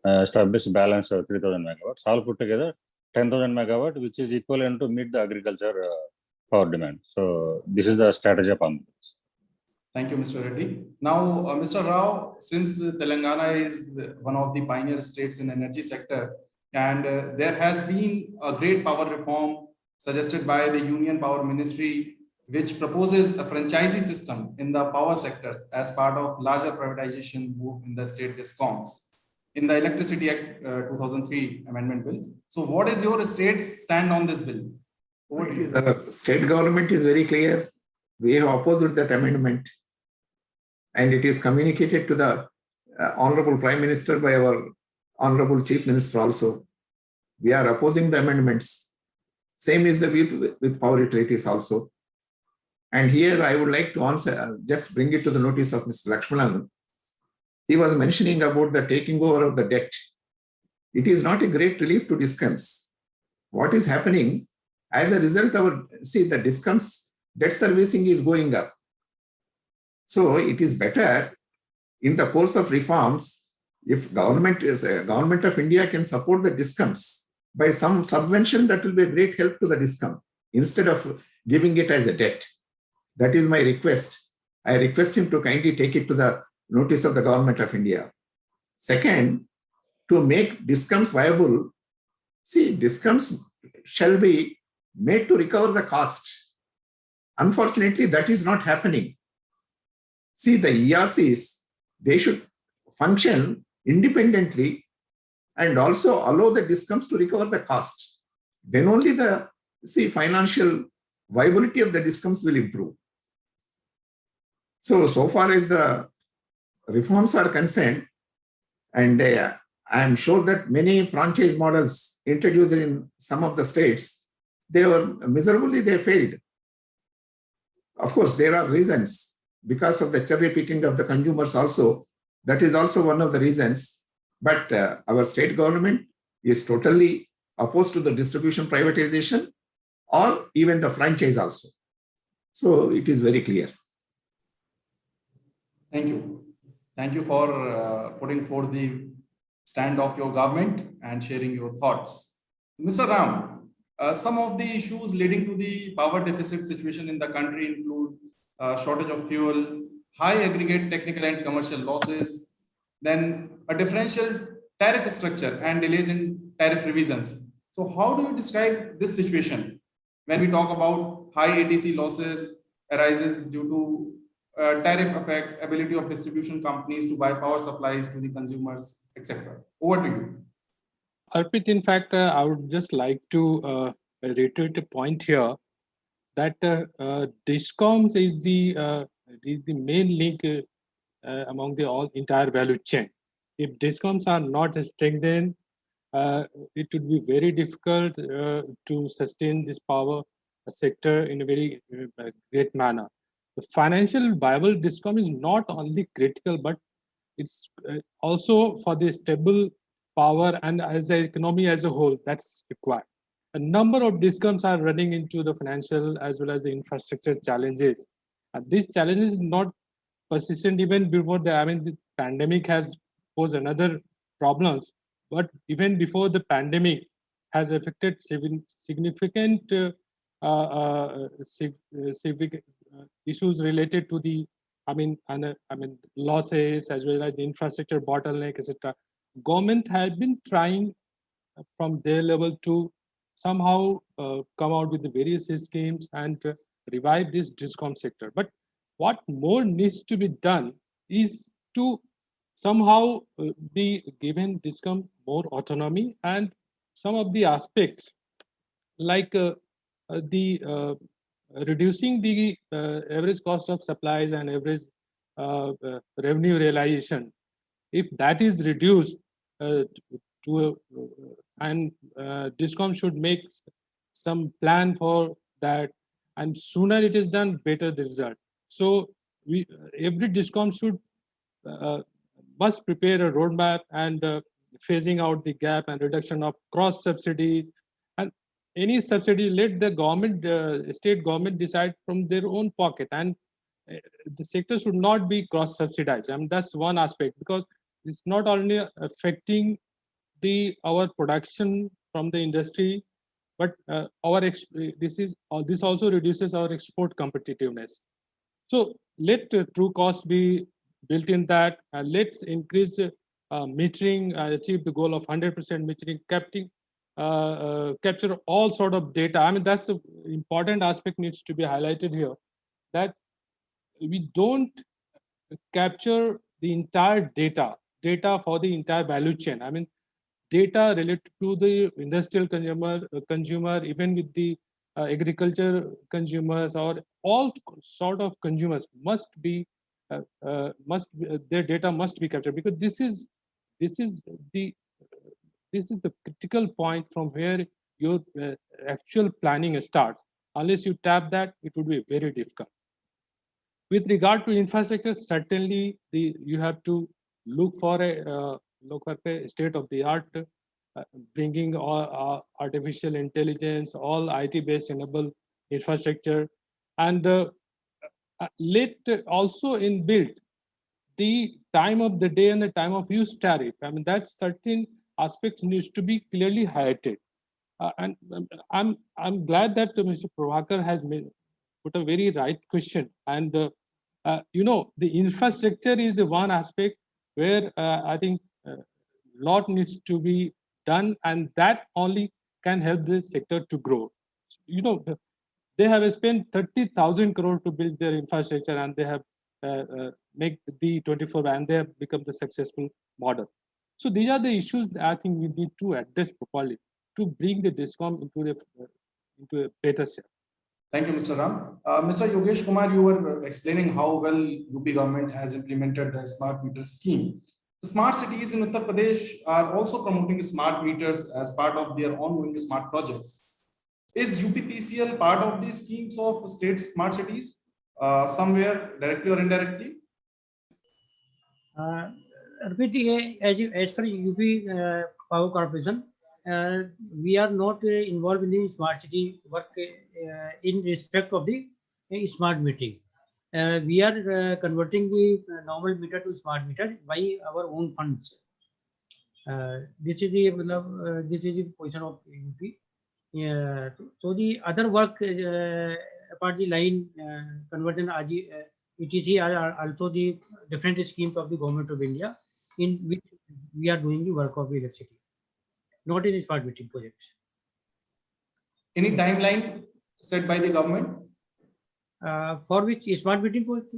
Speaker 5: establish balance of 3,000 megawatts. All put together, 10,000 megawatt, which is equivalent to meet the agriculture power demand. So this is the strategy of Andhra.
Speaker 2: Thank you, Mr. Reddy. Now, Mr. Rao, since Telangana is one of the pioneer states in energy sector, and there has been a great power reform suggested by the Union Power Ministry, which proposes a franchisee system in the power sectors as part of larger privatization move in the state DISCOMs in the Electricity Act 2003 Amendment Bill. So what is your state's stand on this bill?
Speaker 6: The state government is very clear. We have opposed that amendment, and it is communicated to the Honorable Prime Minister by our Honorable Chief Minister also. We are opposing the amendments. Same is the with power utilities also. And here I would like to answer, just bring it to the notice of Mr. Lakshmanan. He was mentioning about the taking over of the debt. It is not a great relief to DISCOMs. What is happening as a result, the DISCOMs debt servicing is going up. So it is better in the course of reforms, if government of India can support the discoms by some subvention, that will be a great help to the discom instead of giving it as a debt. That is my request. I request him to kindly take it to the notice of the government of India. Second, to make discoms viable, see, discoms shall be made to recover the cost. Unfortunately, that is not happening. See, the ERCs, they should function independently and also allow the discoms to recover the cost. Then only the financial viability of the discoms will improve. So far as the reforms are concerned, and I am sure that many franchise models introduced in some of the states, they failed. Of course, there are reasons because of the cherry picking of the consumers also. That is also one of the reasons. But our state government is totally opposed to the distribution privatization or even the franchise also. So it is very clear.
Speaker 2: Thank you. Thank you for putting forth the stand of your government and sharing your thoughts. Mr. Ram, some of the issues leading to the power deficit situation in the country include shortage of fuel, high aggregate technical and commercial losses, then a differential tariff structure and delays in tariff revisions. So how do you describe this situation when we talk about high ATC losses arises due to tariff effect, ability of distribution companies to buy power supplies to the consumers, etc.? Over to you.
Speaker 7: Arpit, in fact, I would just like to reiterate a point here that discoms is the main link among the entire value chain. If discoms are not strengthened, it would be very difficult to sustain this power sector in a very great manner. The financial viable discom is not only critical, but it's also for the stable power and as the economy as a whole that's required. A number of discoms are running into the financial as well as the infrastructure challenges. And these challenges not persistent even before the pandemic has posed another problems, but even before the pandemic has affected significant issues related to the losses as well as the infrastructure bottleneck, etc. Government has been trying from their level to somehow come out with the various schemes and revive this discom sector. But what more needs to be done is to somehow be given discom more autonomy, and some of the aspects like the reducing the average cost of supplies and average revenue realization. If that is reduced and discom should make some plan for that, and sooner it is done, better the result. So every discom should must prepare a roadmap and phasing out the gap and reduction of cross subsidy, and any subsidy let the government, state government decide from their own pocket, and the sector should not be cross subsidized. That's one aspect, because it's not only affecting our production from the industry, but this also reduces our export competitiveness. So let true cost be built in that. Let's increase metering, achieve the goal of 100% metering, capture all sort of data. That's the important aspect needs to be highlighted here, that we don't capture the entire data for the entire value chain. Data related to the industrial consumer, even with the agriculture consumers or all sort of consumers their data must be captured, because this is the critical point from where your actual planning starts. Unless you tap that, it would be very difficult. With regard to infrastructure, certainly you have to look for a state-of-the-art, bringing all artificial intelligence, all IT-based enabled infrastructure, and let also inbuilt the time of the day and the time of use tariff. I mean, that certain aspects needs to be clearly highlighted. And I'm glad that Mr. Prabhakar has put a very right question. And the infrastructure is the one aspect where I think a lot needs to be done, and that only can help the sector to grow. They have spent 30,000 crore to build their infrastructure, and they have make the 24 and they have become the successful model. So these are the issues that I think we need to address properly to bring the DISCOM into a better shape.
Speaker 2: Thank you, Mr. Ram. Mr. Yogesh Kumar, you were explaining how well UP government has implemented the smart meter scheme. The smart cities in Uttar Pradesh are also promoting smart meters as part of their ongoing smart projects. Is UPPCL part of the schemes of state smart cities somewhere directly or indirectly?
Speaker 8: As per UP Power Corporation, we are not involved in the smart city work in respect of the smart metering. We are converting the normal meter to smart meter by our own funds. This is the position of UP. So the other work apart the line conversion etc. are also the different schemes of the government of India in which we are doing the work of the electricity, not in smart metering projects.
Speaker 2: Any timeline set by the government?
Speaker 8: For which smart metering project?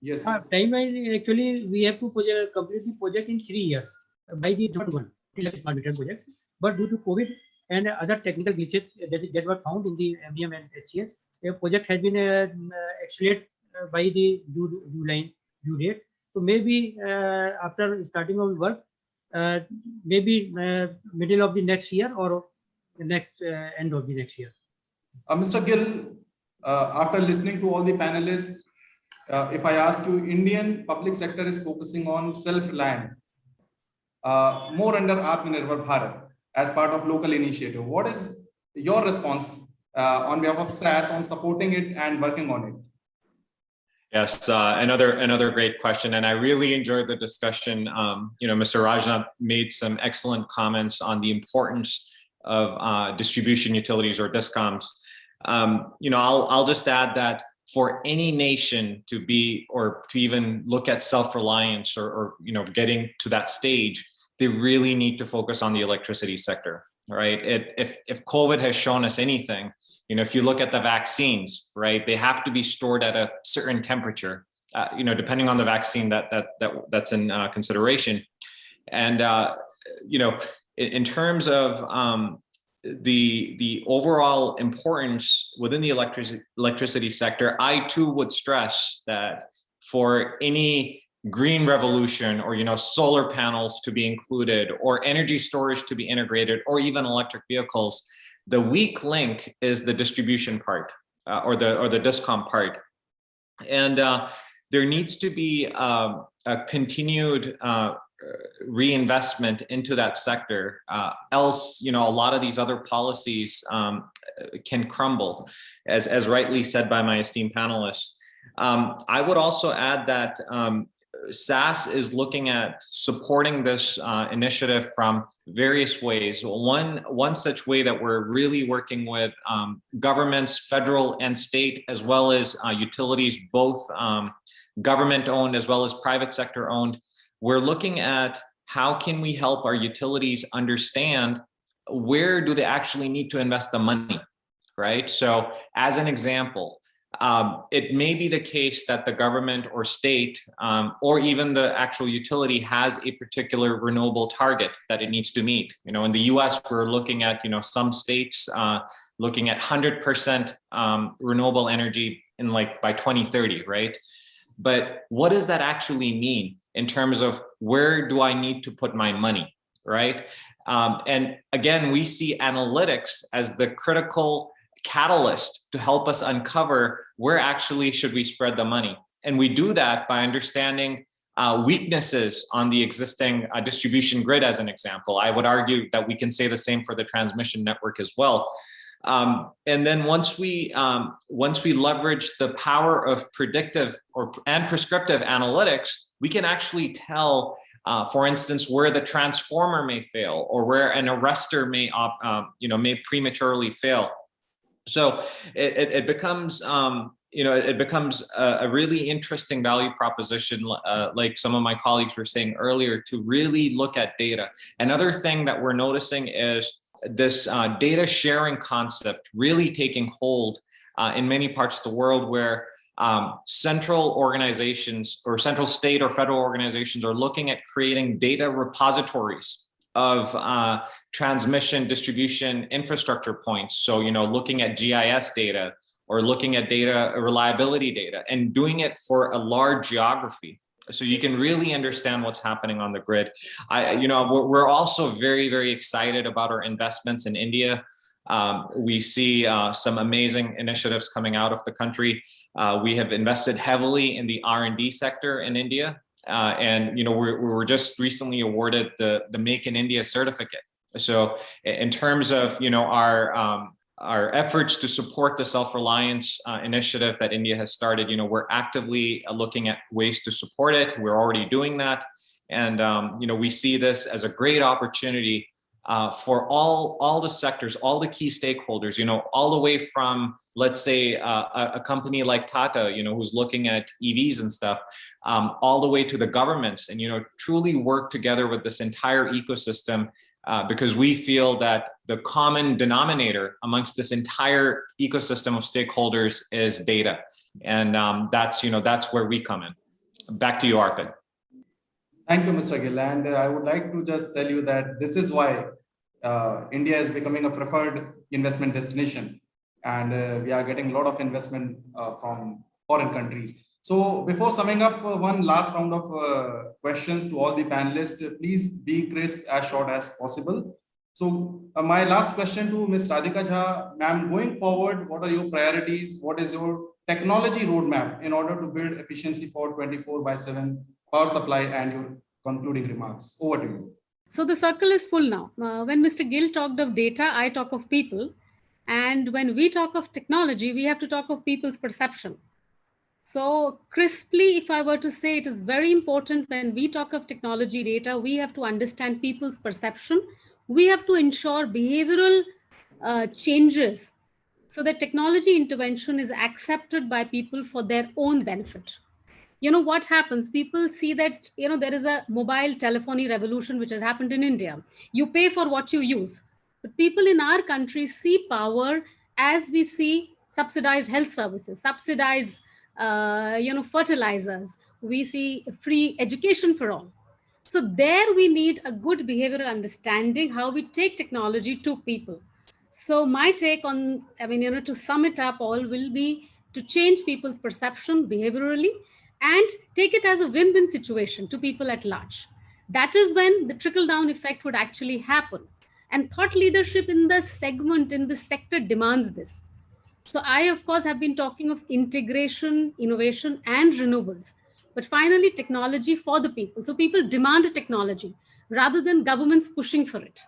Speaker 2: Yes.
Speaker 8: Timeline, actually we have to complete the project in 3 years by the smart metering project, but due to COVID and other technical glitches that were found in the MDM and HCS, the project has been accelerated by the due date. So maybe after starting of work, maybe middle of the next year or the next end of the next year.
Speaker 2: Mr. Gill, after listening to all the panelists, if I ask you, Indian public sector is focusing on self-reliant, more under Atmanirbhar Bharat as part of local initiative. What is your response on behalf of SAS on supporting it and working on it?
Speaker 9: Yes, another great question, and I really enjoyed the discussion. Mr. Rajnath made some excellent comments on the importance of distribution utilities or DISCOMs. I'll just add that for any nation to be or to even look at self-reliance or getting to that stage, they really need to focus on the electricity sector, right? If COVID has shown us anything, if you look at the vaccines, right, they have to be stored at a certain temperature, depending on the vaccine that's in consideration. And in terms of the overall importance within the electricity sector, I too would stress that for any green revolution or solar panels to be included or energy storage to be integrated or even electric vehicles, the weak link is the distribution part or the DISCOM part. And there needs to be a continued reinvestment into that sector, else a lot of these other policies can crumble, as rightly said by my esteemed panelists. I would also add that SAS is looking at supporting this initiative from various ways. One such way that we're really working with governments, federal and state, as well as utilities, both government-owned as well as private sector-owned. We're looking at how can we help our utilities understand where do they actually need to invest the money, right? So as an example, it may be the case that the government or state or even the actual utility has a particular renewable target that it needs to meet. In the US, we're looking at, some states looking at 100% renewable energy by 2030, right? But what does that actually mean in terms of where do I need to put my money, right? And again, we see analytics as the critical catalyst to help us uncover where actually should we spread the money. And we do that by understanding weaknesses on the existing distribution grid, as an example. I would argue that we can say the same for the transmission network as well. And then once we leverage the power of predictive and prescriptive analytics, we can actually tell, for instance, where the transformer may fail or where an arrestor may prematurely fail. So it becomes it becomes a really interesting value proposition, like some of my colleagues were saying earlier, to really look at data. Another thing that we're noticing is this data sharing concept really taking hold in many parts of the world, where central organizations or central state or federal organizations are looking at creating data repositories of transmission distribution infrastructure points. So, looking at GIS data or looking at data reliability data and doing it for a large geography, so you can really understand what's happening on the grid. We're also very, very excited about our investments in India. We see some amazing initiatives coming out of the country. We have invested heavily in the R&D sector in India. And we were just recently awarded the Make in India certificate. So in terms of our efforts to support the self-reliance initiative that India has started, we're actively looking at ways to support it. We're already doing that. And, we see this as a great opportunity for all the sectors, all the key stakeholders, all the way from, let's say, a company like Tata, who's looking at EVs and stuff, all the way to the governments, and, truly work together with this entire ecosystem. Because we feel that the common denominator amongst this entire ecosystem of stakeholders is data. And that's where we come in. Back to you, Arpit.
Speaker 2: Thank you, Mr. Gill. And I would like to just tell you that this is why India is becoming a preferred investment destination. And we are getting a lot of investment from foreign countries. So before summing up, one last round of questions to all the panelists. Please be crisp, as short as possible. So my last question to Ms. Radhika Jha, ma'am, going forward, what are your priorities? What is your technology roadmap in order to build efficiency for 24/7 power supply, and your concluding remarks? Over to you.
Speaker 3: So the circle is full now. When Mr. Gill talked of data, I talk of people. And when we talk of technology, we have to talk of people's perception. So crisply, if I were to say, it is very important when we talk of technology data, we have to understand people's perception. We have to ensure behavioral changes so that technology intervention is accepted by people for their own benefit. What happens? People see that, there is a mobile telephony revolution which has happened in India. You pay for what you use. But people in our country see power as we see subsidized health services, subsidized fertilizers. We see free education for all. So there we need a good behavioral understanding how we take technology to people. So my take on, to sum it up all will be to change people's perception behaviorally and take it as a win-win situation to people at large. That is when the trickle-down effect would actually happen. And thought leadership in the segment, in the sector demands this. So I, of course, have been talking of integration, innovation, and renewables. But finally, technology for the people. So people demand technology rather than governments pushing for it.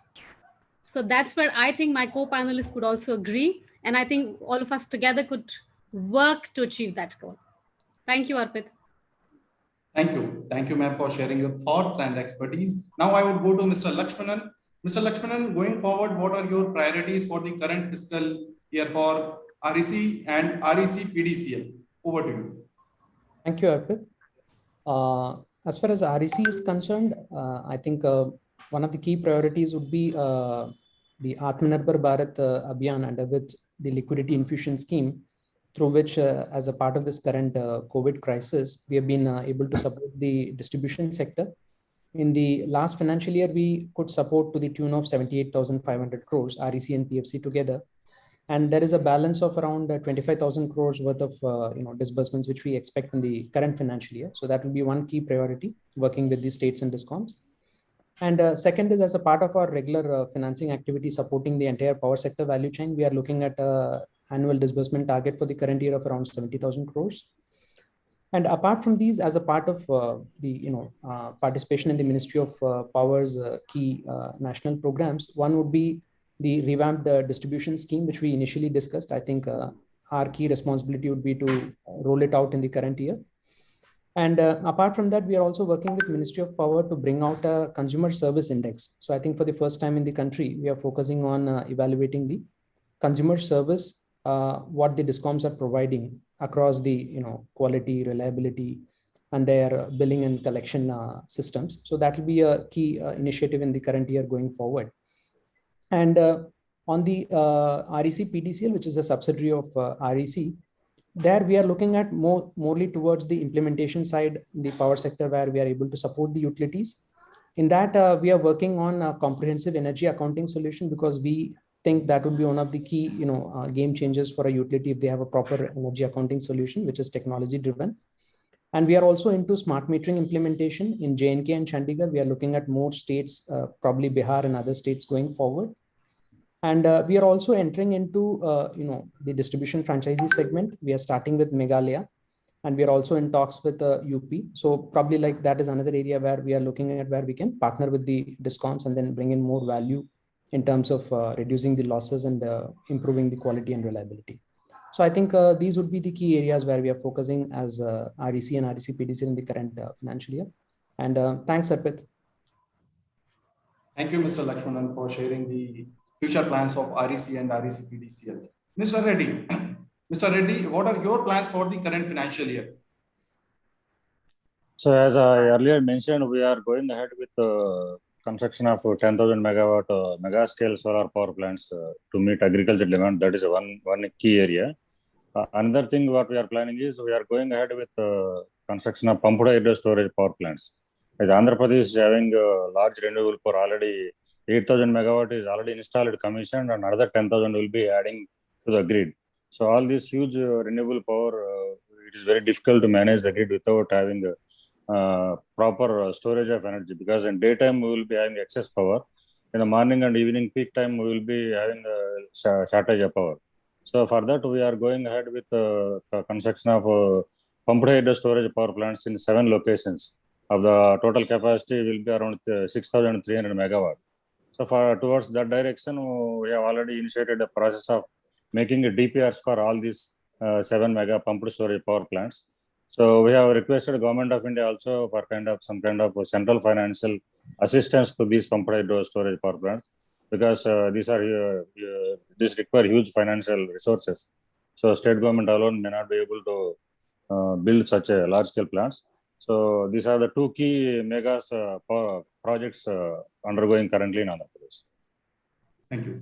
Speaker 3: So that's where I think my co-panelists would also agree. And I think all of us together could work to achieve that goal. Thank you, Arpit.
Speaker 2: Thank you. Thank you, ma'am, for sharing your thoughts and expertise. Now I would go to Mr. Lakshmanan. Mr. Lakshmanan, going forward, what are your priorities for the current fiscal year for REC and RECPDCL? Over to you.
Speaker 4: Thank you, Arpit. As far as REC is concerned, I think one of the key priorities would be the Atmanirbhar Bharat Abhiyan, under which the liquidity infusion scheme, through which, as a part of this current COVID crisis, we have been able to support the distribution sector. In the last financial year, we could support to the tune of 78,500 crores, REC and PFC together. And there is a balance of around 25,000 crores worth of disbursements, which we expect in the current financial year. So that will be one key priority, working with the states and discoms. And second is, as a part of our regular financing activity supporting the entire power sector value chain, we are looking at annual disbursement target for the current year of around 70,000 crores. And apart from these, as a part of the participation in the Ministry of Power's key national programs, one would be the revamped distribution scheme, which we initially discussed. I think our key responsibility would be to roll it out in the current year. And apart from that, we are also working with Ministry of Power to bring out a consumer service index. So I think for the first time in the country, we are focusing on evaluating the consumer service, what the DISCOMs are providing across the quality, reliability, and their billing and collection systems. So that will be a key initiative in the current year going forward. And on the RECPDCL, which is a subsidiary of REC, there we are looking at morely towards the implementation side, the power sector, where we are able to support the utilities. In that, we are working on a comprehensive energy accounting solution, because we think that would be one of the key game changers for a utility if they have a proper energy accounting solution, which is technology driven. And we are also into smart metering implementation in J&K and Chandigarh. We are looking at more states, probably Bihar and other states going forward. And we are also entering into the distribution franchisee segment. We are starting with Meghalaya, and we are also in talks with UP. So probably like that is another area where we are looking at where we can partner with the DISCOMs and then bring in more value in terms of reducing the losses and improving the quality and reliability. So I think these would be the key areas where we are focusing as REC and RECPDC in the current financial year. And thanks, Arpit.
Speaker 2: Thank you, Mr. Lakshmanan, for sharing the future plans of REC and RECPDCL. Mr. Reddy, Mr. Reddy, what are your plans for the current financial year?
Speaker 5: So as I earlier mentioned, we are going ahead with construction of 10,000 megawatt mega scale solar power plants to meet agriculture demand. That is one key area. Another thing what we are planning is we are going ahead with construction of pumped hydro storage power plants. As Andhra Pradesh is having large renewable for already 8,000 megawatt is already installed, commissioned, and another 10,000 will be adding to the grid. So all this huge renewable power, it is very difficult to manage the grid without having proper storage of energy, because in daytime we will be having excess power. In the morning and evening peak time, we will be having a shortage of power. So for that, we are going ahead with construction of pumped hydro storage power plants in 7 locations. Of the total capacity will be around 6,300 megawatt. So towards that direction, we have already initiated the process of making DPRs for all these 7 mega pumped storage power plants. So we have requested Government of India also for some kind of central financial assistance to these pumped hydro storage power plants, because these require huge financial resources. So state government alone may not be able to build such a large scale plants. So these are the 2 key megas projects undergoing currently in Andhra Pradesh.
Speaker 2: Thank you.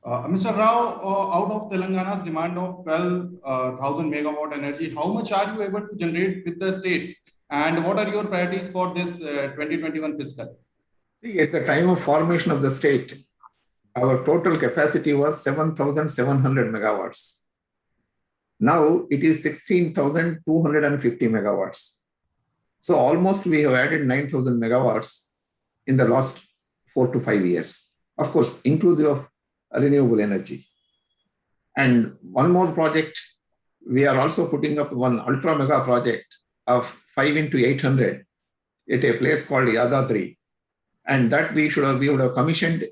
Speaker 2: Mr. Rao, out of Telangana's demand of 12,000 megawatt energy, how much are you able to generate with the state? And what are your priorities for this 2021 fiscal?
Speaker 6: See, at the time of formation of the state, our total capacity was 7,700 megawatts. Now it is 16,250 megawatts. So almost we have added 9,000 megawatts in the last 4 to 5 years, of course, inclusive of renewable energy. And one more project, we are also putting up one ultra mega project of 5 into 800 at a place called Yadadri. And that we would have commissioned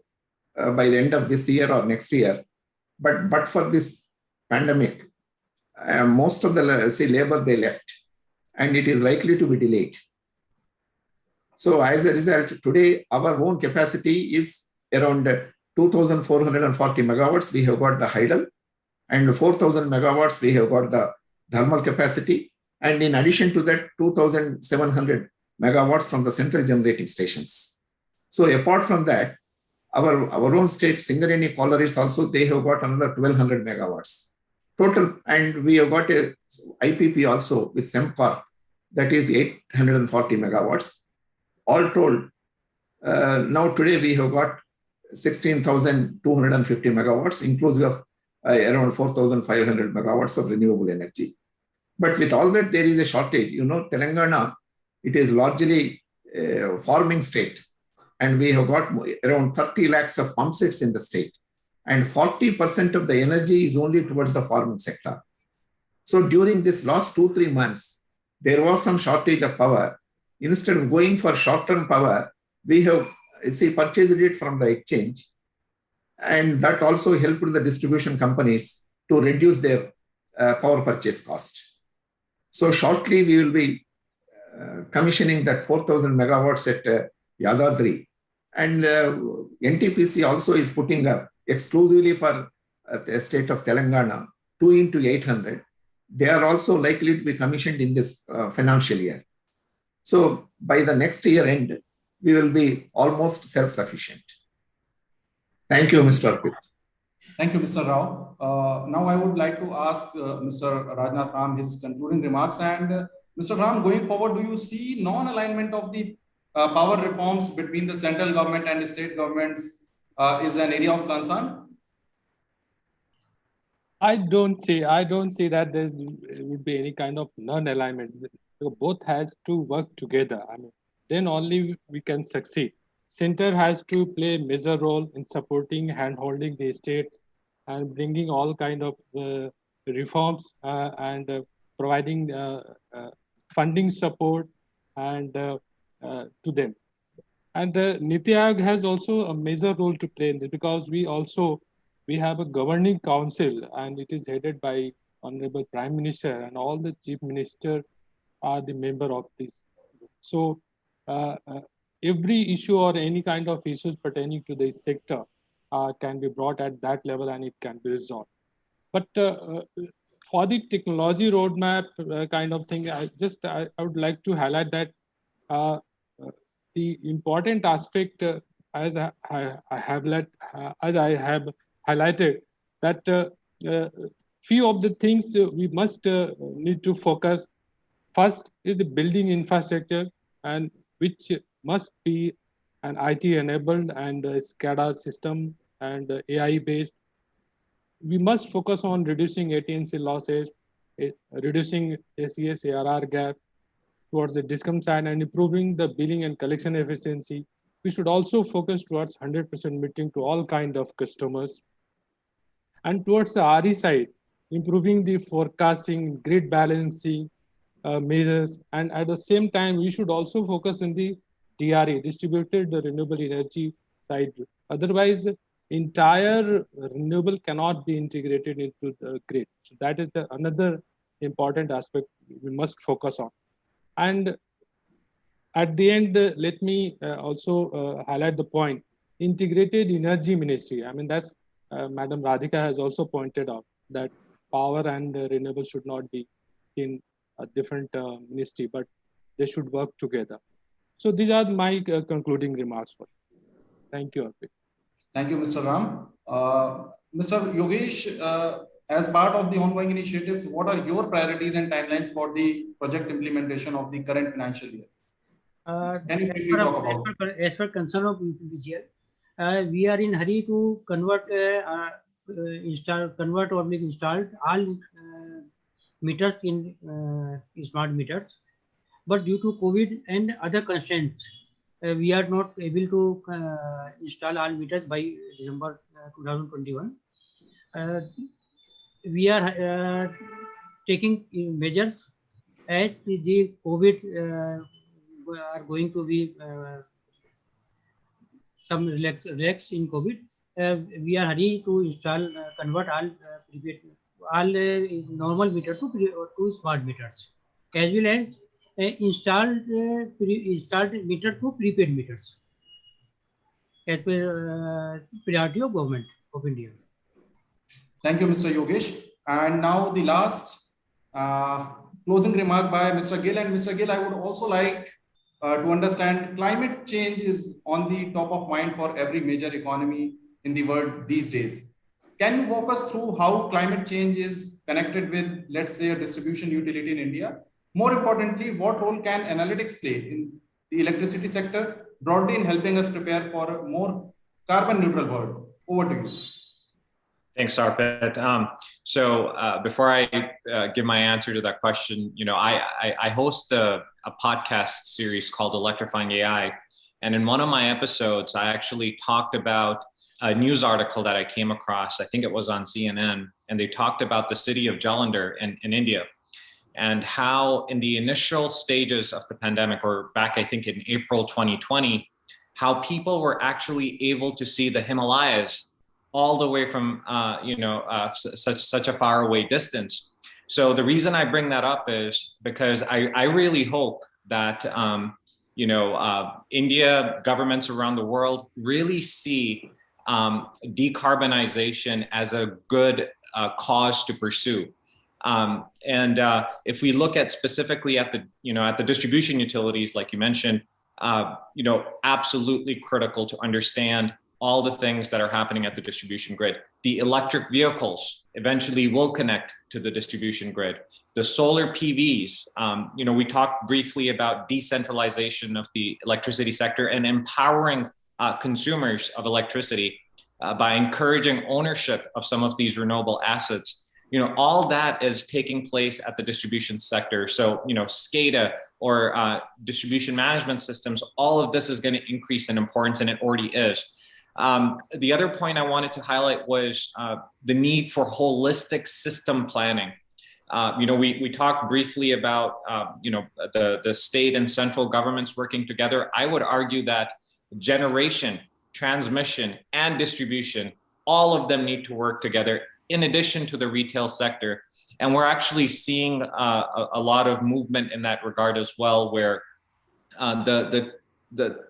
Speaker 6: by the end of this year or next year. But for this pandemic, most of the labor they left, and it is likely to be delayed. So as a result, today our own capacity is around 2,440 megawatts. We have got the hydel, and 4,000 megawatts we have got the thermal capacity. And in addition to that, 2,700 megawatts from the central generating stations. So apart from that, our own state, Singareni Collieries also, they have got another 1,200 megawatts total. And we have got a IPP also with SEMCOR, that is 840 megawatts. All told, now today we have got 16,250 megawatts, inclusive of around 4,500 megawatts of renewable energy. But with all that, there is a shortage. You know, Telangana, it is largely a farming state. And we have got around 30 lakhs of pump sets in the state. And 40% of the energy is only towards the farming sector. So during this last 2-3 months, there was some shortage of power. Instead of going for short-term power, we have purchased it from the exchange. And that also helped the distribution companies to reduce their power purchase cost. So shortly, we will be commissioning that 4,000 megawatts at Yadadri. And NTPC also is putting up exclusively for the state of Telangana, 2 into 800. They are also likely to be commissioned in this financial year. So by the next year end, we will be almost self-sufficient. Thank you, Mr. Arpit.
Speaker 2: Thank you, Mr. Rao. Now I would like to ask Mr. Rajnath Ram his concluding remarks. And Mr. Ram, going forward, do you see non-alignment of the power reforms between the central government and the state governments is an area of concern?
Speaker 7: I don't see that there would be any kind of non-alignment. Both has to work together. I mean, then only we can succeed. Center has to play a major role in supporting, hand-holding the states and bringing all kind of reforms and providing funding support and to them. And NITI Aayog has also a major role to play in this, because we have a governing council and it is headed by Honorable Prime Minister, and all the chief minister are the member of this. So every issue or any kind of issues pertaining to the sector can be brought at that level and it can be resolved. But for the technology roadmap kind of thing, I would like to highlight that the important aspect, as I have highlighted, that few of the things we must need to focus. First is the building infrastructure, and which must be an IT enabled and SCADA system and AI based. We must focus on reducing AT&C losses, reducing ACS ARR gap towards the discom side, and improving the billing and collection efficiency. We should also focus towards 100% metering to all kind of customers. And towards the RE side, improving the forecasting, grid balancing measures, and at the same time, we should also focus in the DRE, distributed renewable energy side. Otherwise, entire renewable cannot be integrated into the grid. So that is another important aspect we must focus on. And at the end, let me also highlight the point, integrated energy ministry. I mean, that's Madam Radhika has also pointed out that power and renewable should not be in a different ministry, but they should work together. So these are my concluding remarks for you. Thank you, Arpit.
Speaker 2: Thank you, Mr. Ram. Mr. Yogesh, as part of the ongoing initiatives, what are your priorities and timelines for the project implementation of the current financial year? Can you briefly talk about?
Speaker 8: As per concern of this year, we are in hurry to convert or make installed all meters in smart meters. But due to COVID and other constraints, we are not able to install all meters by December 2021. We are taking measures as the COVID are going to be some relax in COVID. We are hurry to install, convert all normal meter to smart meters, as well as installed meter to prepaid meters, as per priority of Government of India.
Speaker 2: Thank you, Mr. Yogesh. And now the last closing remark by Mr. Gill. And Mr. Gill, I would also like to understand climate change is on the top of mind for every major economy in the world these days. Can you walk us through how climate change is connected with, let's say, a distribution utility in India? More importantly, what role can analytics play in the electricity sector broadly in helping us prepare for a more carbon neutral world? Over to you.
Speaker 9: Thanks, Arpit. So before I give my answer to that question, I host a podcast series called Electrifying AI. And in one of my episodes, I actually talked about a news article that I came across. I think it was on CNN, and they talked about the city of Jalandhar in India, and how in the initial stages of the pandemic, or back, I think in April 2020, how people were actually able to see the Himalayas all the way from such a far away distance. So the reason I bring that up is because I really hope that India, governments around the world really see decarbonization as a good cause to pursue. If we look at specifically at the distribution utilities, like you mentioned, absolutely critical to understand all the things that are happening at the distribution grid. The electric vehicles eventually will connect to the distribution grid. The solar PVs, we talked briefly about decentralization of the electricity sector and empowering consumers of electricity by encouraging ownership of some of these renewable assets. All that is taking place at the distribution sector. So, SCADA or distribution management systems, all of this is going to increase in importance, and it already is. The other point I wanted to highlight was the need for holistic system planning. We talked briefly about, the state and central governments working together. I would argue that generation, transmission, and distribution, all of them need to work together in addition to the retail sector. And we're actually seeing a lot of movement in that regard as well, where the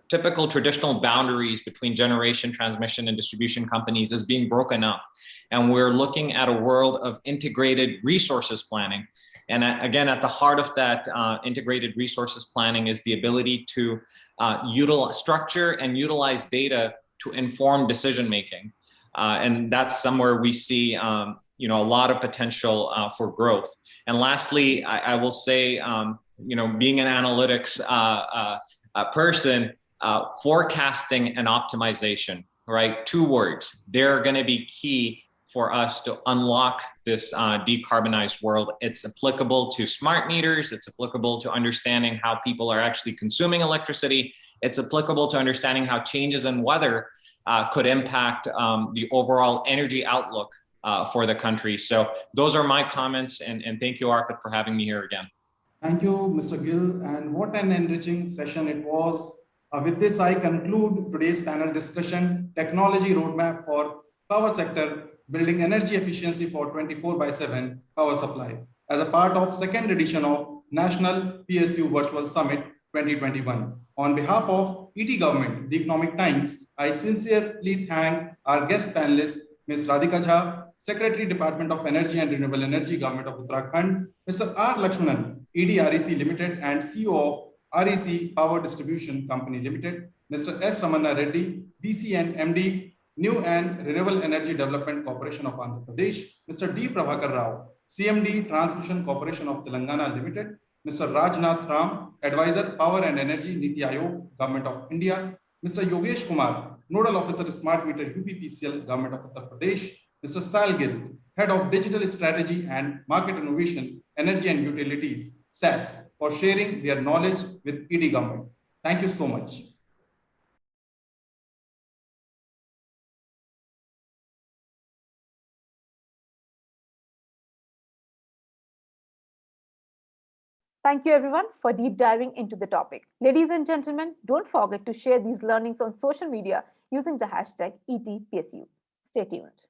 Speaker 9: typical traditional boundaries between generation, transmission, and distribution companies is being broken up. And we're looking at a world of integrated resources planning. And again, at the heart of that integrated resources planning is the ability to structure and utilize data to inform decision-making. And that's somewhere we see a lot of potential for growth. And lastly, I will say, being an analytics person, forecasting and optimization, right? Two words. They're going to be key for us to unlock this decarbonized world. It's applicable to smart meters. It's applicable to understanding how people are actually consuming electricity. It's applicable to understanding how changes in weather could impact the overall energy outlook for the country. So those are my comments, and thank you, Arpit, for having me here again.
Speaker 2: Thank you, Mr. Gill, and what an enriching session it was. With this, I conclude today's panel discussion, Technology Roadmap for Power Sector, Building Energy Efficiency for 24/7 Power Supply, as a part of second edition of National PSU Virtual Summit 2021. On behalf of ET Government, The Economic Times, I sincerely thank our guest panelist, Ms. Radhika Jha, Secretary, Department of Energy and Renewable Energy, Government of Uttarakhand, Mr. R. Lakshmanan, ED REC Limited and CEO of REC Power Distribution Company Limited, Mr. S. Ramana Reddy, BC and MD, New and Renewable Energy Development Corporation of Andhra Pradesh, Mr. D. Prabhakar Rao, CMD, Transmission Corporation of Telangana Limited, Mr. Rajnath Ram, Advisor, Power and Energy, NITI Aayog, Government of India, Mr. Yogesh Kumar, Nodal Officer, Smart Meter, UPPCL, Government of Uttar Pradesh, Mr. Sal Gill, Head of Digital Strategy and Market Innovation, Energy and Utilities, SAS, for sharing their knowledge with ED Government. Thank you so much.
Speaker 1: Thank you everyone for deep diving into the topic. Ladies and gentlemen, don't forget to share these learnings on social media using the hashtag ETPSU. Stay tuned.